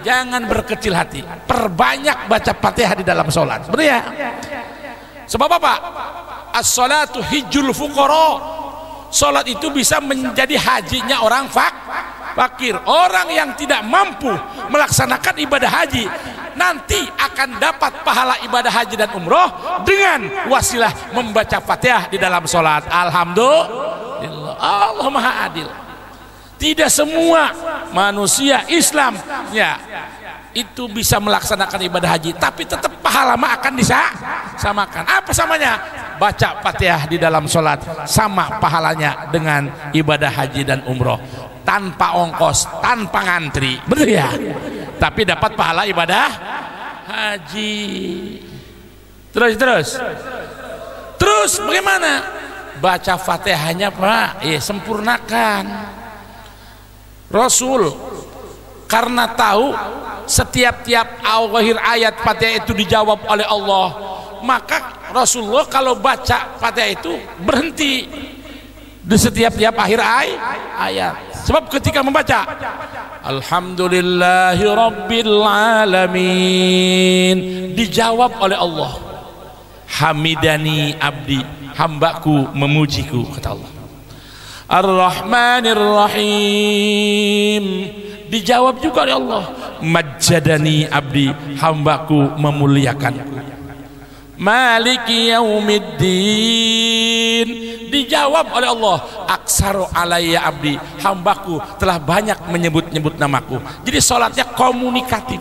Jangan berkecil hati, perbanyak baca Fatihah di dalam sholat, bener ya? Sebab apa? As-sholatu hijjul fuqara. Sholat itu bisa menjadi hajinya orang fakir. Orang yang tidak mampu melaksanakan ibadah haji nanti akan dapat pahala ibadah haji dan umroh dengan wasilah membaca Fatihah di dalam sholat. Alhamdulillah, Allah Maha Adil. Tidak semua manusia Islam ya itu bisa melaksanakan ibadah haji, tapi tetap pahala mah akan disamakan. Apa samanya? Baca Fatihah di dalam sholat sama pahalanya dengan ibadah haji dan umroh, tanpa ongkos, tanpa ngantri, bener ya? Tapi dapat pahala ibadah haji. Terus bagaimana? Baca Fatihahnya pak, sempurnakan. Rasul karena tahu setiap akhir ayat Fatihah itu dijawab oleh Allah, maka Rasulullah kalau baca Fatihah itu berhenti di setiap akhir ayat. Sebab ketika membaca Alhamdulillahi Rabbil Alamin dijawab oleh Allah, Hamidani abdi, hambaku memujiku, kata Allah. Ar-Rahmanir Rahim. Dijawab juga oleh Allah, Majjadani abdi, hambaku memuliakanku. Maliki yaumiddin. Dijawab oleh Allah, Aksaru alayya abdi, hambaku telah banyak menyebut-nyebut namaku. Jadi sholatnya komunikatif.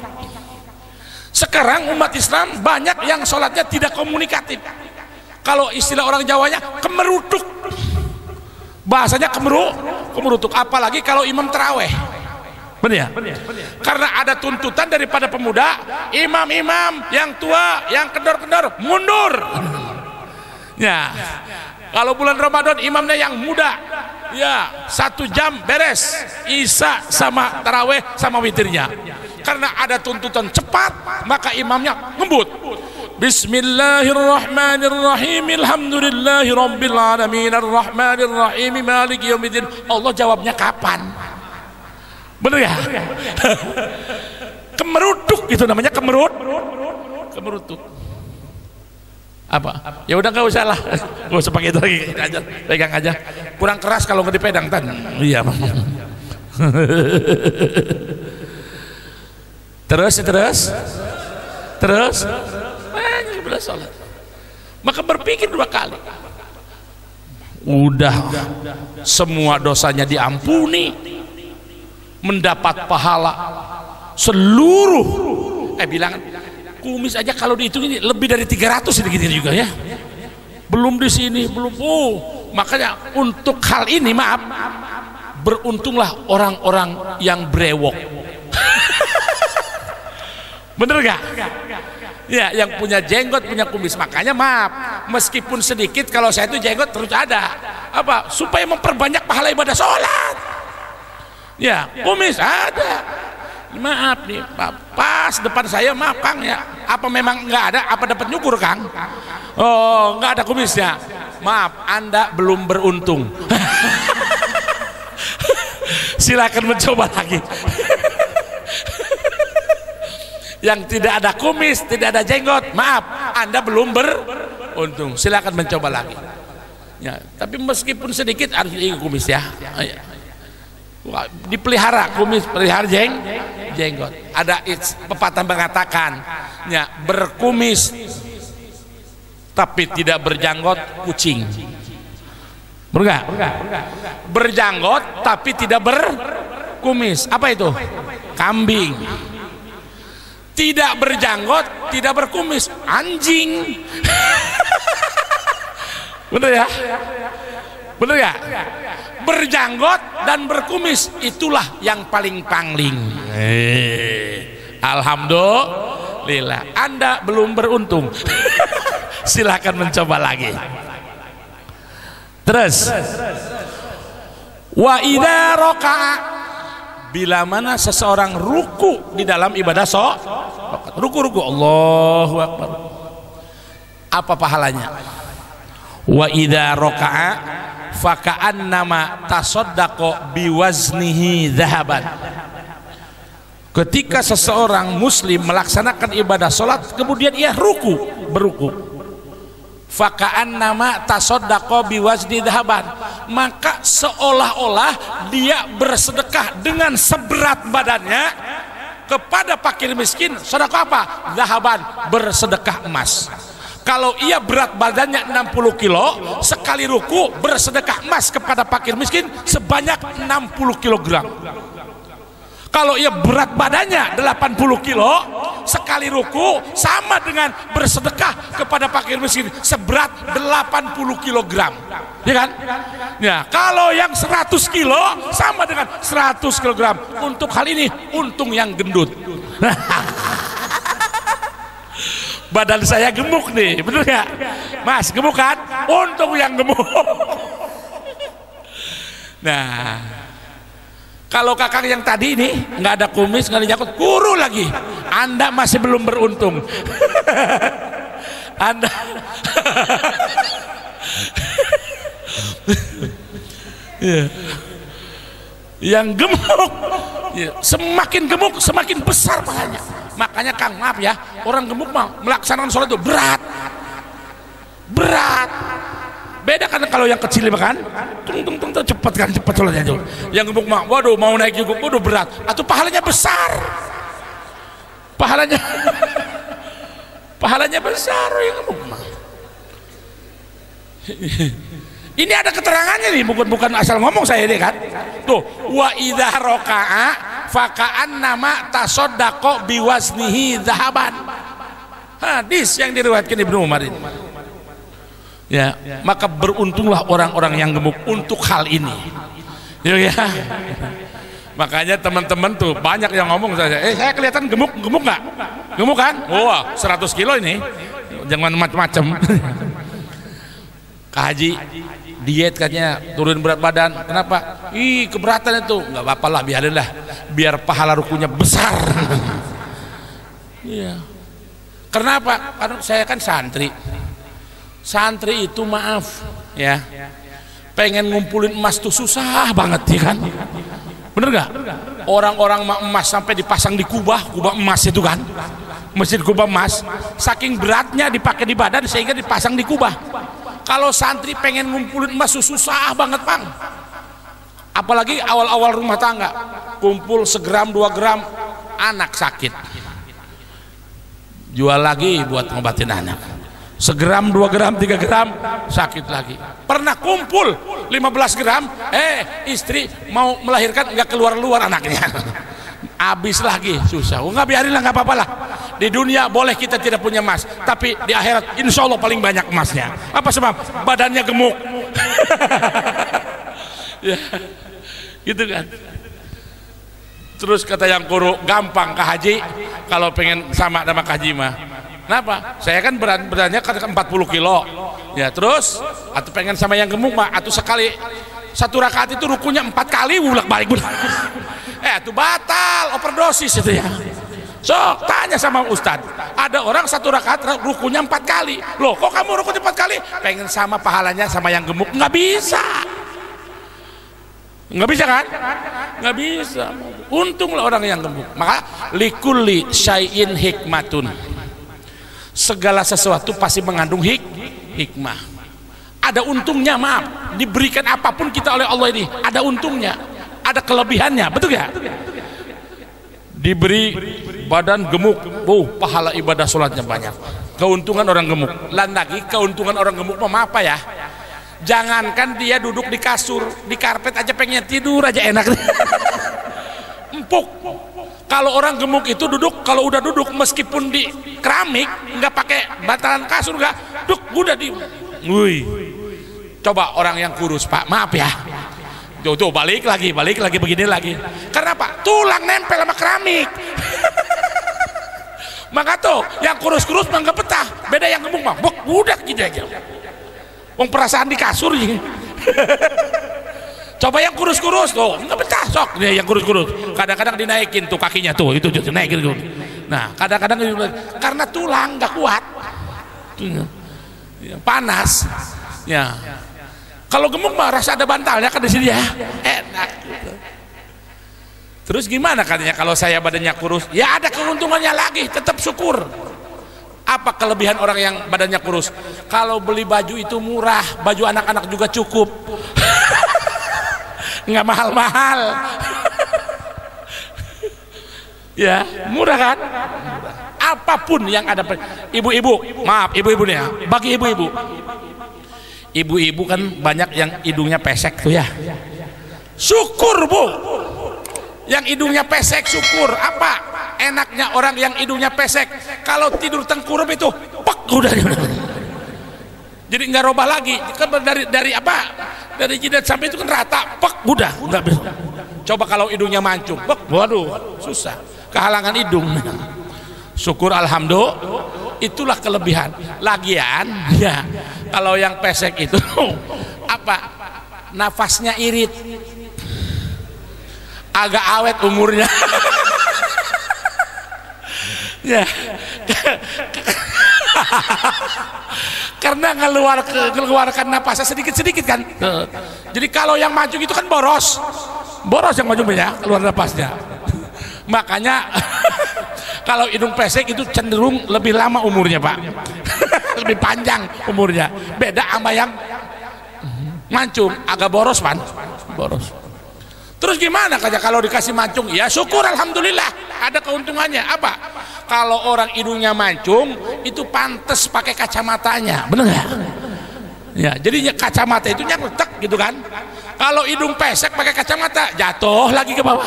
Sekarang umat Islam banyak yang sholatnya tidak komunikatif. Kalau istilah orang Jawanya kemerutuk, bahasanya kemerutuk. Apalagi kalau imam terawih. Benar ya? Karena ada tuntutan daripada pemuda, imam-imam yang tua, yang kendor-kendor mundur. Ya, kalau bulan Ramadan imamnya yang muda, ya 1 jam beres isya sama taraweh sama witirnya. Karena ada tuntutan cepat, maka imamnya ngebut. Bismillahirrahmanirrahim. Alhamdulillahirabbil alamin arrahmanir rahim maliki yaumiddin. Allah jawabnya kapan? Bener ya? Kemerutuk itu namanya, kemerutuk. Apa? Ya udah nggak usah lah, nggak usah pakai itu lagi, aja pegang aja. Kurang keras kalau nggak dipedang tan. Iya. Terus. Sholat. Maka berpikir 2 kali. Udah semua dosanya diampuni, mendapat pahala seluruh bilangan kumis aja kalau dihitung ini lebih dari 300 ini juga ya. Belum di sini, belum. Makanya untuk hal ini maaf, beruntunglah orang-orang yang brewok. Bener gak? Ya, yang punya jenggot, punya kumis. Makanya maaf, meskipun sedikit, kalau saya itu jenggot terus ada. Apa? Supaya memperbanyak pahala ibadah sholat. Ya, kumis ada. Maaf nih, pas depan saya, maaf Kang ya. Apa memang nggak ada? Apa dapat nyukur Kang? Oh, nggak ada kumisnya. Maaf, Anda belum beruntung. Silakan mencoba lagi. Yang tidak ada kumis, tidak ada jenggot, maaf, Anda belum beruntung. Silakan mencoba lagi. Ya, tapi meskipun sedikit harus kumis ya. Dipelihara kumis, pelihara jenggot. Ada pepatah mengatakan, ya, berkumis tapi tidak berjanggot kucing. Enggak? Berjanggot tapi tidak berkumis. Apa itu? Kambing. Tidak berjanggot, tidak berkumis, anjing. Bener ya? Bener ya? Berjanggot dan berkumis, itulah yang paling pangling. Alhamdulillah, Anda belum beruntung. Silakan mencoba lagi. Terus, wa idza raka'a, bila mana seseorang ruku di dalam ibadah ruku Allahu Akbar, apa pahalanya? Wa idza raka'a faka'annama tasaddaqa biwaznihi dzahaban. Ketika seseorang muslim melaksanakan ibadah salat kemudian ia beruku, faka'annama tasaddaqa biwazni dzahaban, maka seolah-olah dia bersedekah dengan seberat badannya kepada fakir miskin. Sedekah apa? Dzahaban, bersedekah emas. Kalau ia berat badannya 60 kilo, sekali ruku bersedekah emas kepada fakir miskin sebanyak 60 kilogram. Kalau ia berat badannya 80 kilo, sekali ruku sama dengan bersedekah kepada fakir miskin seberat 80 kilogram. Ya kan? Ya, kalau yang 100 kilo sama dengan 100 kilogram. Untuk hal ini untung yang gendut. Badan saya gemuk nih, bener gak? Mas, gemuk kan? Untung yang gemuk. Nah, kalau kakak yang tadi ini nggak ada kumis, nggak ada janggut, kuru lagi, Anda masih belum beruntung. Anda yang gemuk, semakin gemuk semakin besar pahalanya. Makanya Kang, maaf ya, orang gemuk mah melaksanakan sholat itu berat, Beda kan kalau yang kecil kan, tung cepat kan, cepat sholatnya tuh. Yang gemuk mah, waduh mau naik juga, waduh berat. Atau pahalanya besar, pahalanya besar yang gemuk mah. Ini ada keterangannya nih, bukan asal ngomong saya ini kan. Tuh, wa idza raka'a faka'an nama tasaddaqo biwaznihi dzahaban. Hadis yang diriwayatkan Ibnu Umar ini. Ya, maka beruntunglah orang-orang yang gemuk untuk hal ini. Ya. Makanya teman-teman tuh banyak yang ngomong saya kelihatan gemuk nggak? Gemuk kan? Wah, 100 kilo ini. Jangan macam-macam. Kak Haji diet katanya turun berat badan. Kenapa? Ih, keberatan itu. Nggak apa-apa lah, biarinlah. Biar pahala rukunya besar. Iya. Kenapa? Karena saya kan santri. Santri itu maaf ya, pengen ngumpulin emas tuh susah banget ya kan, bener gak? Orang-orang emas sampai dipasang di kubah emas itu kan, mesin kubah emas, saking beratnya dipakai di badan sehingga dipasang di kubah. Kalau santri pengen ngumpulin emas tuh susah banget bang, apalagi awal-awal rumah tangga, kumpul segram 2 gram, anak sakit, jual lagi buat ngobatin anak. Segram, 2 gram, 3 gram, sakit lagi. Pernah kumpul 15 gram, istri mau melahirkan nggak keluar anaknya. Habis lagi, susah. Nggak, biarin lah, nggak apa-apa lah. Di dunia boleh kita tidak punya emas, tapi di akhirat insya Allah paling banyak emasnya. Apa sebab? Badannya gemuk. Ya, gitu kan. Terus kata yang guru, gampang Kak Haji kalau pengen sama sama Kak Haji mah. Kenapa? Saya kan beratnya 40 kilo ya, terus atau pengen sama yang gemuk mah, atau sekali 1 rakaat itu rukunya 4 kali bolak balik itu batal, overdosis itu ya. So tanya sama Ustadz, ada orang 1 rakaat rukunya 4 kali, loh kok kamu rukunya 4 kali? Pengen sama pahalanya sama yang gemuk, nggak bisa kan? Nggak bisa. Untunglah orang yang gemuk. Maka likulli syai'in hikmatun, segala sesuatu pasti mengandung hikmah. Ada untungnya, maaf, diberikan apapun kita oleh Allah ini ada untungnya, ada kelebihannya, betul ya? Diberi badan gemuk, pahala ibadah sholatnya banyak. Keuntungan orang gemuk. Lagi keuntungan orang gemuk mah apa ya? Jangankan dia duduk di kasur, di karpet aja pengen tidur aja enak. Empuk. Kalau orang gemuk itu duduk, kalau udah duduk meskipun di keramik, nggak pakai bantalan kasur, nggak, udah di. Wih, coba orang yang kurus Pak, maaf ya, tuh balik lagi begini lagi. Karena apa? Tulang nempel sama keramik. Maka tuh yang kurus-kurus mah nggak betah, beda yang gemuk mah, udah gitu aja. Wong perasaan di kasur ya. Coba yang kurus-kurus tuh nggak betah, sok dia yang kurus-kurus kadang-kadang dinaikin tuh kakinya tuh, itu naikin tuh. Nah kadang-kadang karena tulang nggak kuat, panas ya. Kalau gemuk mah rasa ada bantalnya kan di sini ya, enak gitu. Terus gimana katanya kalau saya badannya kurus? Ya ada keuntungannya lagi, tetap syukur. Apa kelebihan orang yang badannya kurus? Kalau beli baju itu murah, baju anak-anak juga cukup. Nggak mahal-mahal. Ya murah kan? Apapun yang ada. Ibu-ibu, maaf ibu-ibu nih ya, bagi ibu-ibu kan banyak yang hidungnya pesek tuh ya, syukur Bu, yang hidungnya pesek syukur. Apa enaknya orang yang hidungnya pesek? Kalau tidur tengkurap itu udah jadi nggak robah lagi kan, dari apa, dari jidat sampai itu kan rata, udah nggak bisa. Coba kalau hidungnya mancung, waduh susah, kehalangan hidung. Syukur alhamdulillah, itulah kelebihan. Lagian ya kalau yang pesek itu apa, nafasnya irit, agak awet umurnya. Ya karena ngeluarkan napasnya sedikit-sedikit kan. Jadi kalau yang maju itu kan boros yang maju ya, keluar napasnya. Makanya kalau hidung pesek itu cenderung lebih lama umurnya Pak. Lebih panjang umurnya, beda sama yang mancung agak boros pan, boros. Terus gimana kayak kalau dikasih mancung? Ya syukur alhamdulillah ada keuntungannya. Apa? Kalau orang hidungnya mancung itu pantas pakai kacamatanya, bener nggak? Ya, jadinya kacamata itu nyangkut gitu kan. Kalau hidung pesek pakai kacamata jatuh lagi ke bawah.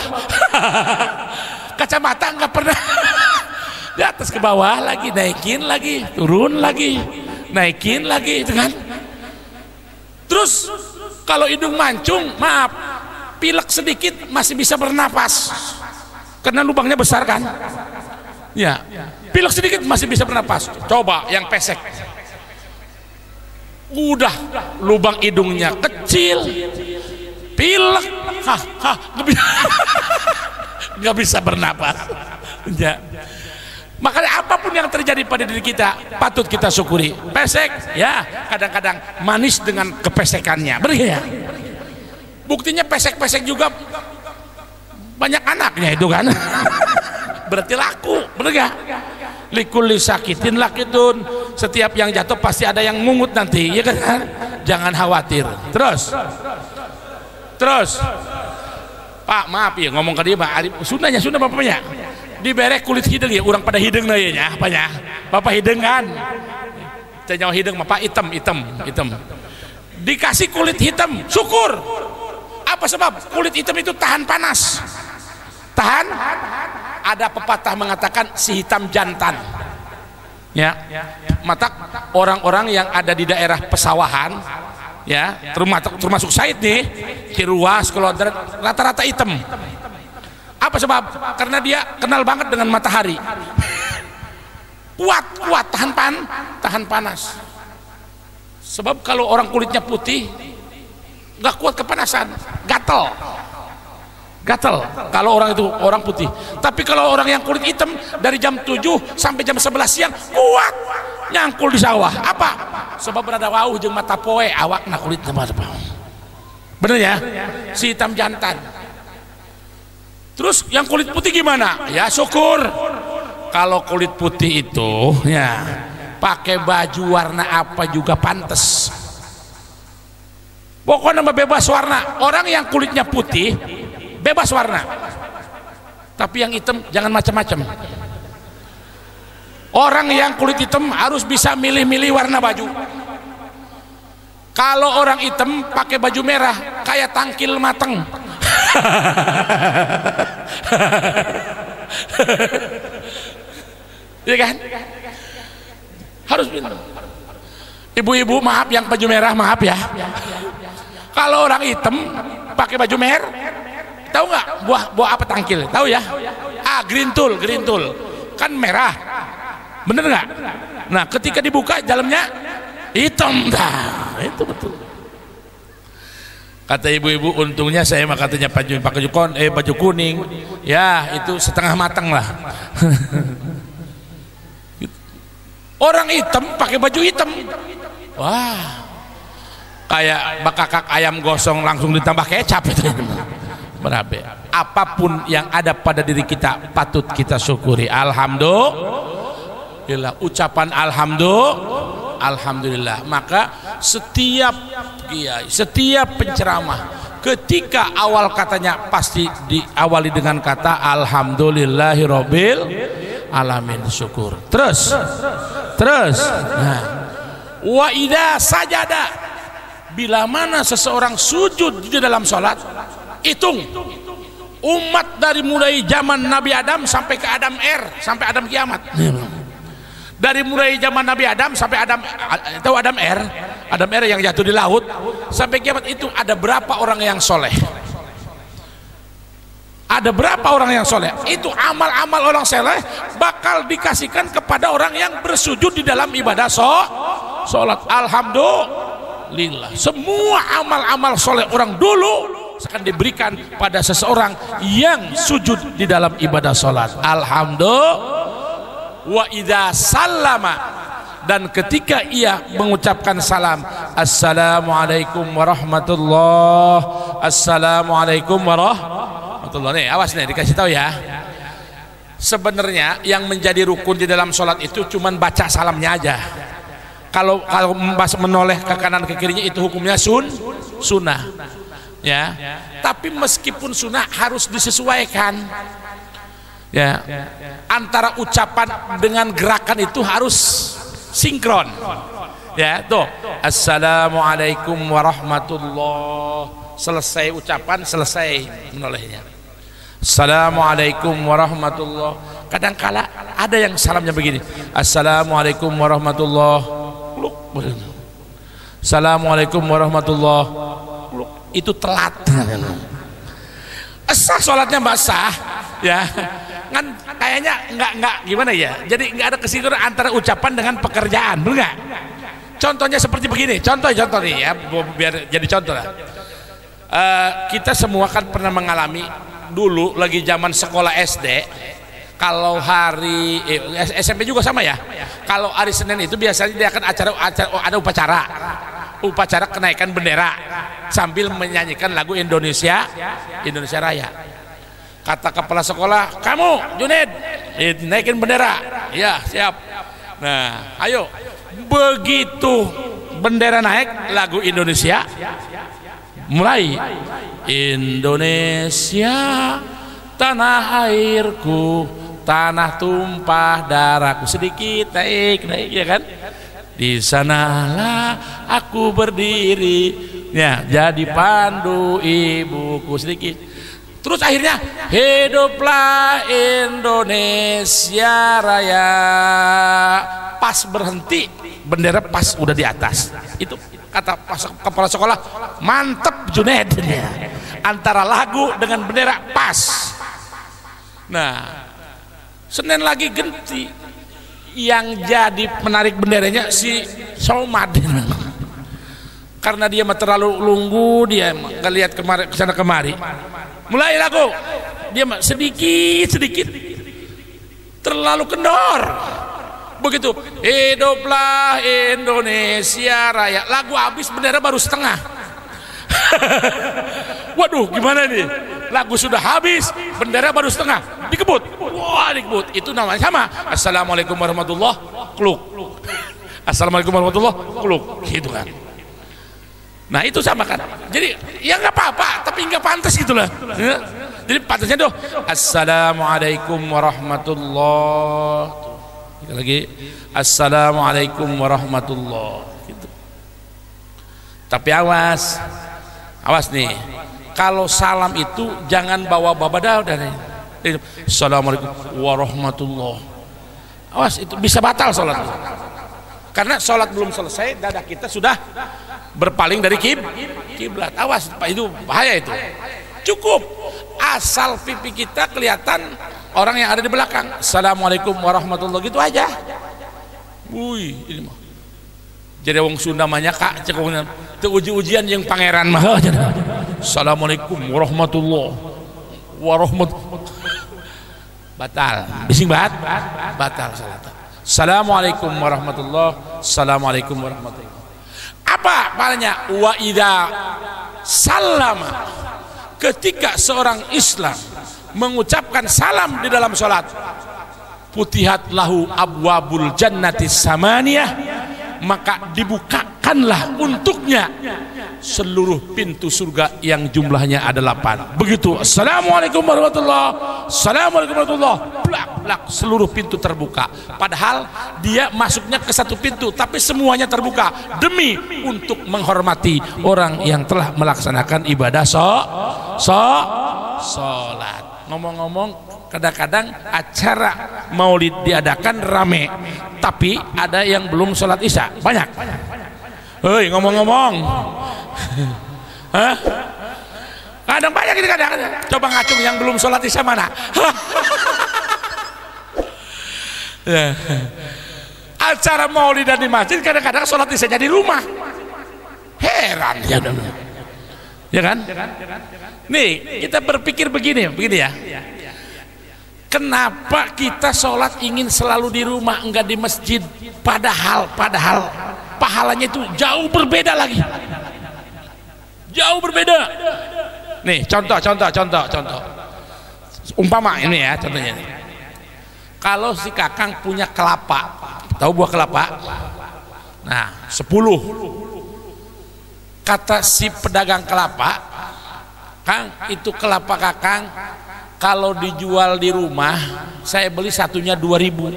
Kacamata nggak pernah di atas ke bawah lagi, naikin lagi, turun lagi, naikin lagi, itu kan. Terus kalau hidung mancung, maaf, pilek sedikit masih bisa bernapas karena lubangnya besar kan. Ya, pilek sedikit masih bisa bernapas. Coba yang pesek, udah lubang hidungnya kecil, pilek, nggak bisa bernapas. Ya. Makanya apapun yang terjadi pada diri kita patut kita syukuri. Pesek, ya kadang-kadang manis dengan kepesekannya, benar ya? Buktinya pesek-pesek juga banyak anaknya itu kan. Berarti laku, benar gak? Likulli sakitin lakitun, setiap yang jatuh pasti ada yang mungut nanti, ya kan? Jangan khawatir. Terus Pak maaf ya ngomong ke dia Pak, Sundanya Sunda bapaknya diberek kulit hidung ya, orang pada hidung nanya apanya? Bapak hidung kan? Cenyawa hidung Bapak hitam. Dikasih kulit hitam, syukur. Apa sebab? Kulit hitam itu tahan panas. Tahan? Ada pepatah mengatakan si hitam jantan. Ya. Mata orang-orang yang ada di daerah pesawahan, ya, termasuk Said nih, Ciruas, kalau rata-rata hitam. Apa sebab? Karena dia kenal banget dengan matahari. Kuat tahan panas. Sebab kalau orang kulitnya putih nggak kuat kepanasan, gatel kalau orang itu orang putih. Tapi kalau orang yang kulit hitam dari jam 7 sampai jam 11 siang kuat nyangkul di sawah. Apa? Sebab berada wau jeung mata poe awak na kulit nama bener ya? Si hitam jantan. Terus yang kulit putih gimana? Ya syukur. Kalau kulit putih itu ya pakai baju warna apa juga pantas. Pokoknya bebas warna. Orang yang kulitnya putih bebas warna. Tapi yang hitam jangan macam-macam. Orang yang kulit hitam harus bisa milih-milih warna baju. Kalau orang hitam pakai baju merah kayak tangkil mateng. Iya kan? Harus pintar. Ibu-ibu maaf yang baju merah maaf ya. Kalau orang hitam pakai baju merah, tahu nggak buah apa tangkil? Tahu ya? Green tool kan merah, bener nggak? Nah ketika dibuka dalamnya hitam, itu betul. Kata ibu-ibu, untungnya saya mah katanya baju kuning, ya itu setengah matang lah. Orang hitam pakai baju hitam, wah, kayak bakakak ayam gosong langsung ditambah kecap itu. Berabe. Apapun yang ada pada diri kita patut kita syukuri. Alhamdulillah, ucapan alhamdulillah. Maka setiap kiai, setiap penceramah ketika awal katanya pasti diawali dengan kata alhamdulillahirabbil alamin, syukur. Terus nah, wa idza sajada, bila mana seseorang sujud di dalam salat, hitung umat dari mulai zaman Nabi Adam sampai ke Adam sampai Adam kiamat. Dari mulai zaman Nabi Adam sampai Adam yang jatuh di laut sampai kiamat itu ada berapa orang yang soleh? Ada berapa orang yang soleh? Itu amal-amal orang soleh bakal dikasihkan kepada orang yang bersujud di dalam ibadah sholat. Alhamdulillah, semua amal-amal soleh orang dulu akan diberikan pada seseorang yang sujud di dalam ibadah sholat. Alhamdulillah. Wa idza sallama, dan ketika ia mengucapkan salam, assalamualaikum warahmatullah, assalamualaikum warahmatullah. Nih awas nih, dikasih tahu ya, sebenarnya yang menjadi rukun di dalam sholat itu cuman baca salamnya aja. Kalau menoleh ke kanan ke kirinya itu hukumnya sunnah. Ya. Tapi meskipun sunnah harus disesuaikan. Ya. Antara ucapan dengan gerakan itu harus sinkron. Ya, tuh. Assalamualaikum warahmatullah. Selesai ucapan, selesai menolehnya. Assalamualaikum warahmatullah. Kadangkala ada yang salamnya begini. Assalamualaikum warahmatullah. Assalamualaikum warahmatullah. Itu telat. Sah sholatnya mbak sah, ya. Kan kayaknya nggak gimana ya. Jadi nggak ada kesinambungan antara ucapan dengan pekerjaan, betul nggak? Contohnya seperti begini. Contoh nih ya, biar jadi contoh lah. Kita semua kan pernah mengalami dulu lagi zaman sekolah SD. Kalau hari SMP juga sama ya. Kalau hari Senin itu biasanya dia akan ada upacara kenaikan bendera sambil menyanyikan lagu Indonesia Raya. Kata kepala sekolah, kamu Junaid naikin bendera. Ya siap. Nah ayo, begitu bendera naik, lagu Indonesia mulai. Indonesia tanah airku, tanah tumpah darahku, sedikit naik ya kan. Di sanalah aku berdiri, ya jadi pandu ibuku, sedikit. Terus akhirnya hiduplah Indonesia Raya. Pas berhenti bendera pas udah di atas. Itu kata kepala sekolah, mantep Junaid. Antara lagu dengan bendera pas. Nah, Senin lagi ganti, yang jadi menarik benderanya si Somad. Karena dia terlalu lunggu, dia nggak lihat kesana kemari. Mulai lagu, dia sedikit terlalu kendor. Begitu, hiduplah Indonesia Raya. Lagu habis, bendera baru setengah. Waduh, gimana nih? Lagu sudah habis, bendera baru setengah, dikebut. Wah, dikebut. Itu namanya sama. Assalamualaikum warahmatullahi kluk. Assalamualaikum warahmatullahi kluk. Gitu kan. Nah itu sama kan. Jadi ya nggak apa-apa, tapi nggak pantas gitulah. Ya. Jadi pantasnya tuh Assalamualaikum warahmatullahi. Lagi Assalamualaikum warahmatullahi. Gitu. Tapi awas nih. Kalau salam itu jangan bawa babadal dari Assalamualaikum warahmatullahi. Awas, itu bisa batal sholat. Karena sholat belum selesai, dada kita sudah berpaling dari kiblat. Awas, Pak, itu bahaya itu. Cukup asal pipi kita kelihatan orang yang ada di belakang. Assalamualaikum warahmatullahi, gitu aja. Wih, ini mah. Jadi wong Sunda mah Kak, cek itu uji-ujian yang pangeran mah. Assalamualaikum warahmatullahi batal. Bising batal salat. Assalamualaikum warahmatullahi. Assalamualaikum warahmatullahi. Apa palanya? Wa idza sallama, ketika seorang Islam mengucapkan salam di dalam salat, futihat lahu abwabul jannati samaniyah, maka dibukakanlah untuknya seluruh pintu surga yang jumlahnya ada 8. Begitu Assalamualaikum warahmatullahi, Assalamualaikum warahmatullahi, plak plak, seluruh pintu terbuka. Padahal dia masuknya ke satu pintu, tapi semuanya terbuka demi untuk menghormati orang yang telah melaksanakan ibadah sholat. Ngomong-ngomong, kadang-kadang acara maulid diadakan rame, tapi ada yang belum sholat isya banyak. Hei, ngomong-ngomong, hah? Kadang banyak ini kadang. Coba ngacung yang belum sholat isya mana? Acara maulid dan di masjid, kadang-kadang sholat isyanya di rumah. Heran ya dong. Ya kan? Nih, kita berpikir begini ya. Kenapa kita sholat ingin selalu di rumah, enggak di masjid? Padahal pahalanya itu jauh berbeda lagi. Jauh berbeda. Nih, contoh. Umpama ini ya, contohnya. Kalau si Kakang punya kelapa, tahu buah kelapa? Nah, 10. Kata si pedagang kelapa, Kang, itu kelapa Kakang kalau dijual di rumah saya beli satunya 2.000.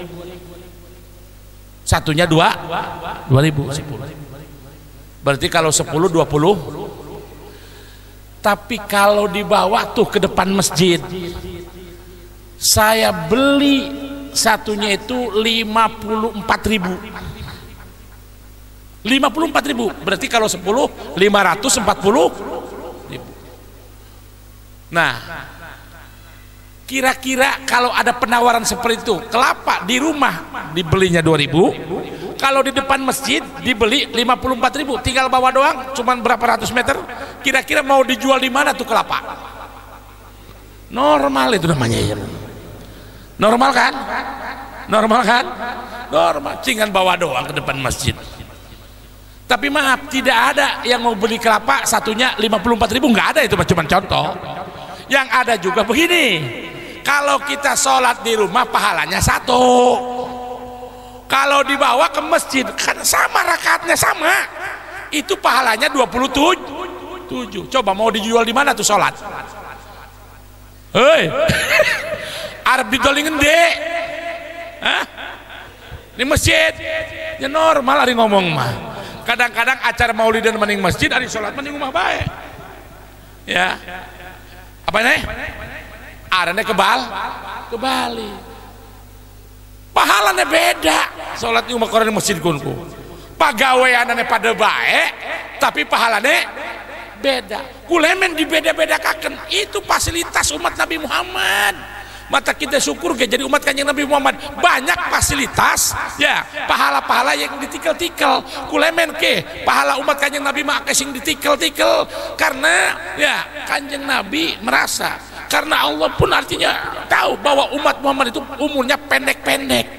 Satunya 2.000. 10. Berarti kalau 10 20. Tapi kalau dibawa tuh ke depan masjid, saya beli satunya itu 54.000. 54.000. Berarti kalau 10 540.000. Nah, kira-kira kalau ada penawaran seperti itu, kelapa di rumah dibelinya 2.000, kalau di depan masjid dibeli 54.000, tinggal bawa doang, cuman berapa ratus meter. Kira-kira mau dijual di mana tuh kelapa? Normal itu namanya ya. Normal kan? Normal kan? Normal, tinggal bawa doang ke depan masjid. Tapi maaf, tidak ada yang mau beli kelapa satunya 54.000, nggak ada, itu cuma contoh. Yang ada juga begini, kalau kita sholat di rumah pahalanya 1, kalau dibawa ke masjid kan sama, rakaatnya sama, itu pahalanya 27. Coba mau dijual di mana tuh sholat? Hei, Arab didoling gede, di masjid ya normal hari ngomong mah. Kadang-kadang acara maulidan mending masjid, hari sholat mending rumah baik ya. Apa ini? Adanya kebalik. Pahalanya beda. Sholat di rumah Quran di masjid kunku. Pagaweannya pada baik, tapi pahalanya beda. Kulemen dibeda-bedakan. Itu fasilitas umat Nabi Muhammad. Mata kita syukur ke jadi umat Kanjeng Nabi Muhammad, banyak fasilitas ya, pahala-pahala yang ditikel-tikel. Kulemen ke pahala umat Kanjeng Nabi mah sing ditikel-tikel, karena ya Kanjeng Nabi merasa, karena Allah pun artinya tahu bahwa umat Muhammad itu umurnya pendek-pendek.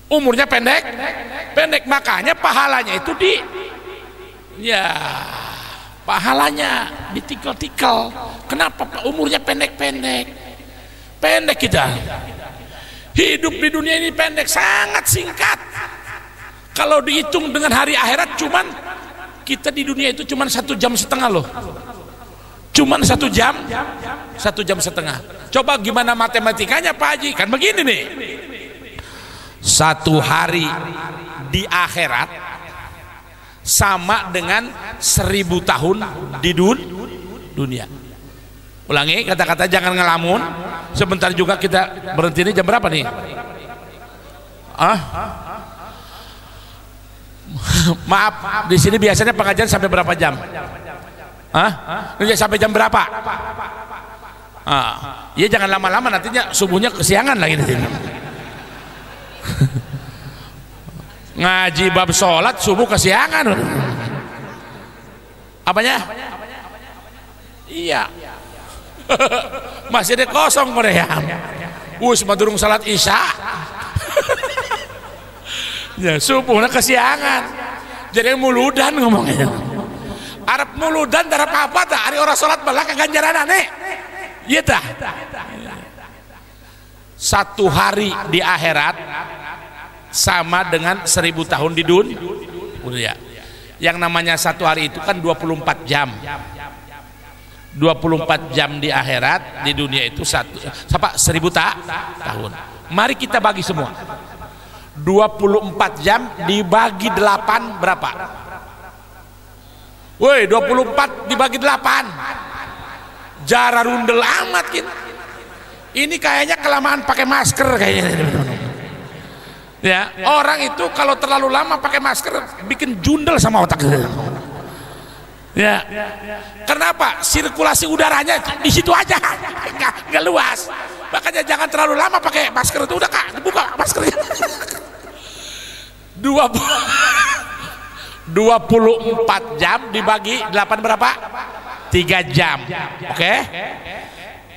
Umurnya pendek, makanya pahalanya itu pahalanya ditikel-tikel. Kenapa? Umurnya pendek-pendek. Pendek kita hidup di dunia ini, pendek, sangat singkat. Kalau dihitung dengan hari akhirat, cuman kita di dunia itu cuman 1,5 jam loh, cuman 1 jam, 1,5 jam. Coba gimana matematikanya Pak Haji? Kan begini nih, 1 hari di akhirat sama dengan 1000 tahun di dunia. Ulangi kata-kata, jangan ngelamun. Sebentar juga kita berhenti. Ini jam berapa nih? Maaf, di sini biasanya pengajian sampai berapa jam? Sampai jam berapa? Ya jangan lama-lama, nantinya subuhnya kesiangan lagi di sini. Ngaji bab sholat subuh kesiangan. Apanya? Iya. Masih ada kosong Korea. Madurung salat isya. Ya subuhnya kesiangan. Jadi muludan ngomongnya. Arab muludan darap apa tak? Hari orang salat balak ganjaran aneh. Iya tah. 1 hari di akhirat sama dengan 1000 tahun di dunia. Yang namanya 1 hari itu kan 24 jam. 24 jam di akhirat, di dunia itu 1000 tahun. Mari kita bagi semua. 24 jam dibagi 8 berapa? Woi, 24 dibagi 8. Jara rundel amat kita. Ini kayaknya kelamaan pakai masker kayaknya. Ya, orang itu kalau terlalu lama pakai masker bikin jundel sama otak. Ya, kenapa? Sirkulasi udaranya di situ aja, nggak luas. Makanya jangan terlalu lama pakai masker itu. Udah Kak, dibuka maskernya. 24 jam dibagi 8 berapa? 3 jam. Oke?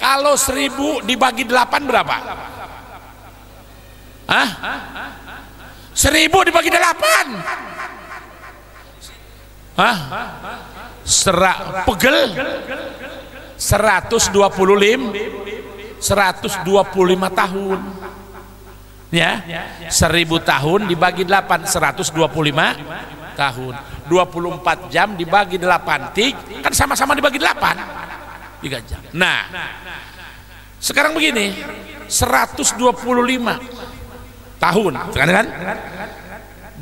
Kalau 1000 dibagi 8 berapa? 1000 dibagi 8. Pegel 125 tahun ya 1000 tahun dibagi 8 125 tahun. 24 jam dibagi 8 kan sama-sama dibagi 8 3 jam. Nah sekarang begini 125 tahun kan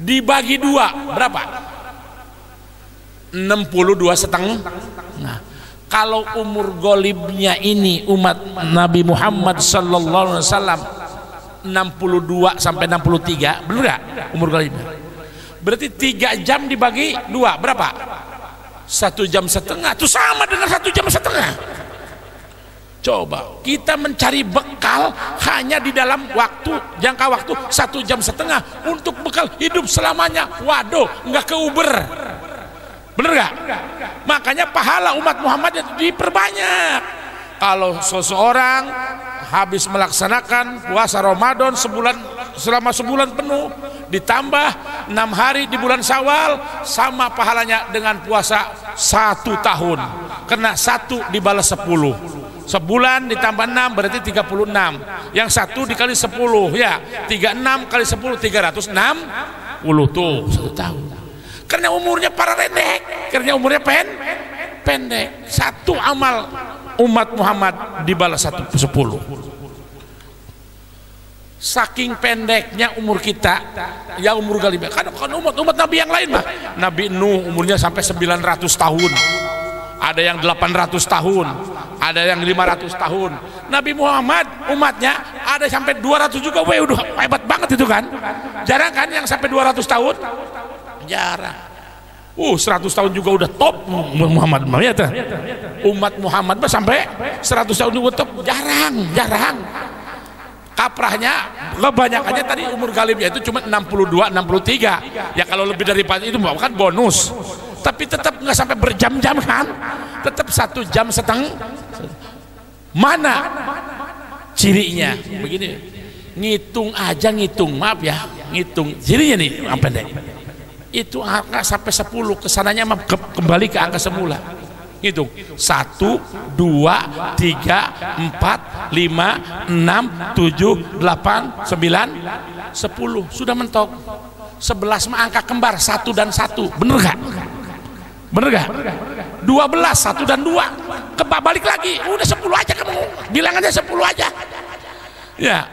dibagi 2 berapa? 62 setengah. Nah kalau umur golibnya ini umat Nabi Muhammad sallallahu alaihi wasallam 62 sampai 63, bener gak umur golibnya? Berarti 3 jam dibagi 2 berapa? 1 jam setengah. Itu sama dengan 1 jam setengah. Coba kita mencari bekal hanya di dalam jangka waktu 1 jam setengah untuk bekal hidup selamanya. Waduh, nggak keuber. Bener gak? Makanya pahala umat Muhammad diperbanyak. Kalau seseorang habis melaksanakan puasa Ramadan selama sebulan penuh ditambah 6 hari di bulan Syawal, sama pahalanya dengan puasa 1 tahun, karena 1 dibalas 10. Sebulan ditambah 6 berarti 36, yang 1 dikali 10 ya 36 kali 10 360 tuh 1 tahun. Karena umurnya para pendek, karena umurnya pendek. 1 amal umat Muhammad dibalas 10. Saking pendeknya umur kita, ya umur galibah. Kan umat Nabi yang lain mah, Nabi Nuh umurnya sampai 900 tahun, ada yang 800 tahun, ada yang 500 tahun. Nabi Muhammad umatnya ada sampai 200 juga. Weh, udah hebat banget itu kan. Jarang kan yang sampai 200 tahun, jarang. 100 tahun juga udah top Muhammad mah ya. Umat Muhammad mah sampai 100 tahun juga top, jarang. Kaprahnya kebanyakannya tadi umur galibnya itu cuma 62 63 ya. Kalau lebih dari itu kan bonus, tapi tetap nggak sampai berjam-jam kan, tetap 1 jam setengah. Mana cirinya? Begini, ngitung maaf ya, ngitung cirinya nih yang pendek itu angka sampai 10, kesananya kembali ke angka semula. Hitung 1, 2, 3, 4, 5, 6, 7, 8, 9, 10 sudah mentok. 11 mah angka kembar 1 dan 1, bener gak? 12 1 dan 2 kebalik lagi, udah 10 aja kamu bilang aja 10 aja ya,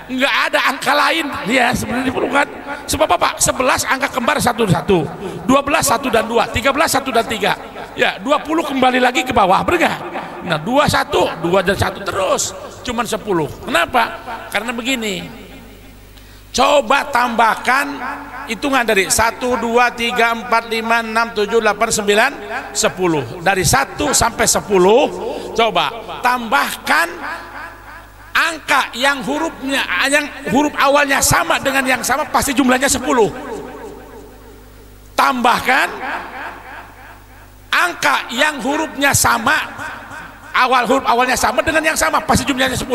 nggak ada angka lain ya sebenarnya diperlukan. Sebab apa? 11 angka kembar 1 dan 1, 12 1 dan 2, 13 1 dan 3 ya, 20 kembali lagi ke bawah, bener. Nah 2 1 2 dan 1 terus cuman 10. Kenapa? Karena begini, coba tambahkan hitungan dari 1 2 3 4 5 6 7 8 9 10, dari 1 sampai 10 coba tambahkan angka yang huruf awalnya sama dengan yang sama, pasti jumlahnya 10. Tambahkan angka yang hurufnya sama, huruf awalnya sama dengan yang sama, pasti jumlahnya 10.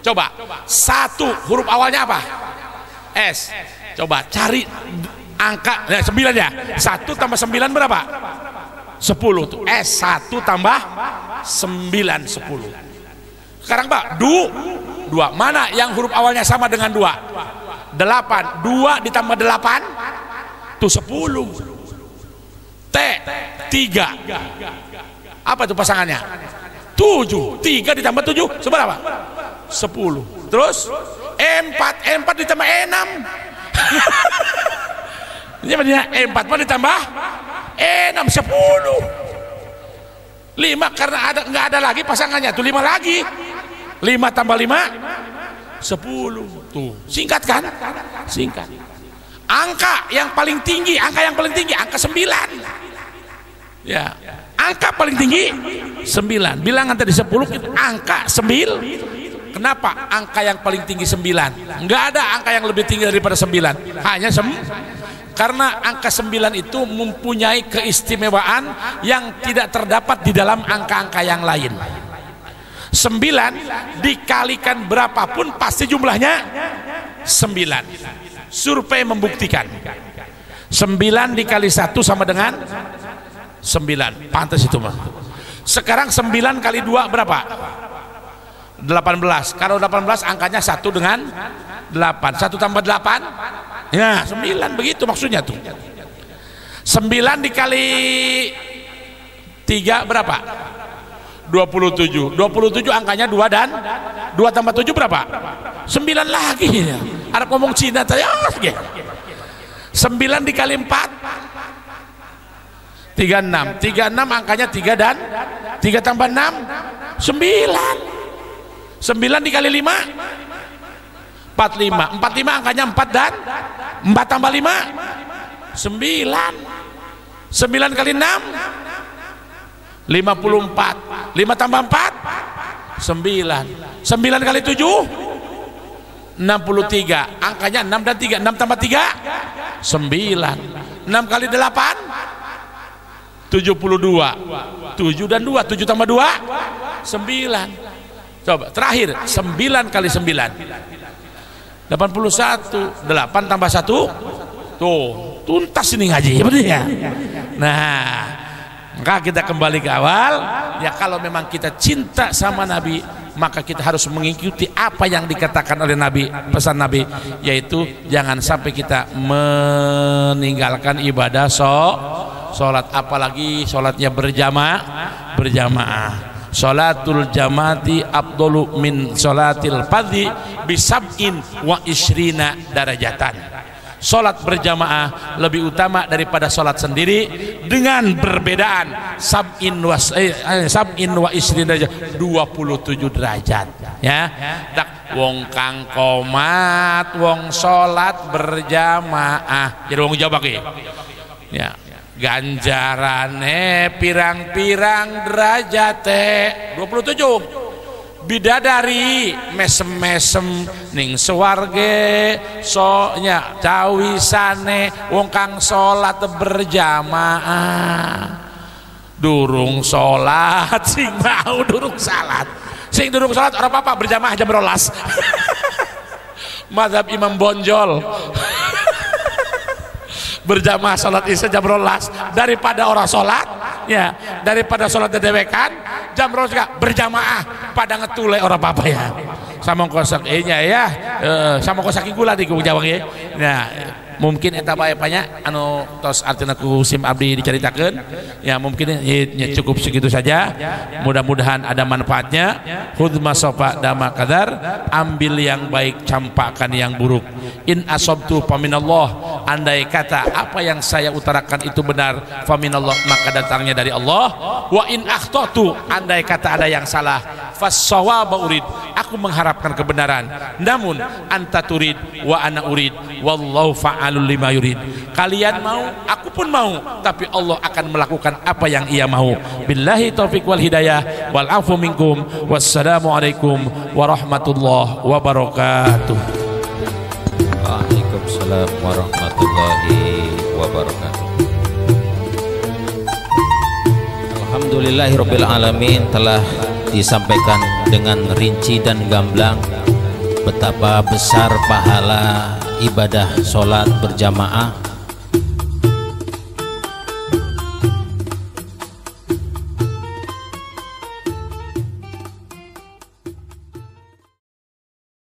Coba 1 huruf awalnya apa? S. Coba cari angka 9 ya. 1 tambah 9 berapa? 10 tuh. S 1 tambah 9 10. Sekarang Pak, 2 mana yang huruf awalnya sama dengan 2? 8. 2 ditambah 8 tuh 10. T 3. Apa tuh pasangannya? 7. 3 ditambah 7 seberapa? 10. Terus 4 ditambah 6. Ini maksudnya 4 ditambah 6 10. 5 karena nggak ada lagi pasangannya tuh 5 lagi. 5 tambah 5 10. Tuh singkat kan? Singkat. Angka yang paling tinggi angka 9 ya, angka paling tinggi 9. Bilangan tadi 10, angka 9. Kenapa angka yang paling tinggi 9? Nggak ada angka yang lebih tinggi daripada 9, hanya karena angka 9 itu mempunyai keistimewaan yang tidak terdapat di dalam angka-angka yang lain. 9 dikalikan berapapun pasti jumlahnya 9. Survei membuktikan 9 dikali 1 sama dengan 9. Pantas itu mah. Sekarang 9 kali 2 berapa? 18. Kalau 18 angkanya 1 dengan 8. 1 tambah 8 ya 9, begitu maksudnya tuh. 9 dikali 3 berapa? 27. 27 angkanya 2 dan 2 tambah 7 berapa? 9 lagi ya. Arab ngomong Cina tadi. 9 dikali 4 36. 36 angkanya 3 dan 3 tambah 6 9. 9 dikali 5 45. 45 angkanya 4 dan 4 tambah 5 9. 9 kali 6 54. 5 tambah 4 9. 9 kali 7 63. Angkanya 6 dan 3. 6 tambah 3 9. 6 kali 8 72. 7 dan 2. 7 tambah 2 9. Coba terakhir 9 kali 9 81. 8 tambah 1 tuh tuntas ini ngaji betul ya. Nah, maka kita kembali ke awal ya, kalau memang kita cinta sama Nabi maka kita harus mengikuti apa yang dikatakan oleh Nabi, pesan Nabi, yaitu jangan sampai kita meninggalkan ibadah sholat, apalagi sholatnya berjamaah. Sholatul jamati afdalu min sholatil fadhi bisab'in wa isrina darajatan. Sholat berjamaah lebih utama daripada sholat sendiri dengan perbedaan sab'in wa isrina derajat, 27 derajat ya. Dak wong kang komat wong sholat berjamaah jadi wong jawab ya, ganjarane pirang-pirang derajate 27. Bidadari mesem-mesem ning suwarge sonya cawisane wong kang salat berjamaah. Durung salat sing mau durung salat. Sing durung salat ora apa-apa berjamaah jam 12. Mazhab Imam Bonjol. Berjamaah salat isya jam 12 daripada orang salat ya, daripada salat dedewekan jam 12 berjamaah pada ngetule orang apa ya sama kosak ya sama kosak gula di Jawang ya. Nah mungkin eta bae banyak anu tos artina ku sim abdi diceritakeun ya, mungkin ya cukup segitu saja. Mudah-mudahan ada manfaatnya. Khudma sofa dama kadar, ambil yang baik campakkan yang buruk. In asobtu faminallah, andai kata apa yang saya utarakan itu benar, faminallah maka datangnya dari Allah. Wa in akhtatu, andai kata ada yang salah, fassawaba urid, aku mengharapkan kebenaran, namun anta turid wa ana urid wallahu fa'alul lima yurid. Kalian mau, aku pun mau, tapi Allah akan melakukan apa yang ia mau. Billahi taufiq wal hidayah wal afu minkum. Wassalamualaikum warahmatullahi wabarakatuh. Waalaikumsalam warahmatullahi wabarakatuh. Alhamdulillahirabbil alamin, telah disampaikan dengan rinci dan gamblang betapa besar pahala ibadah sholat berjamaah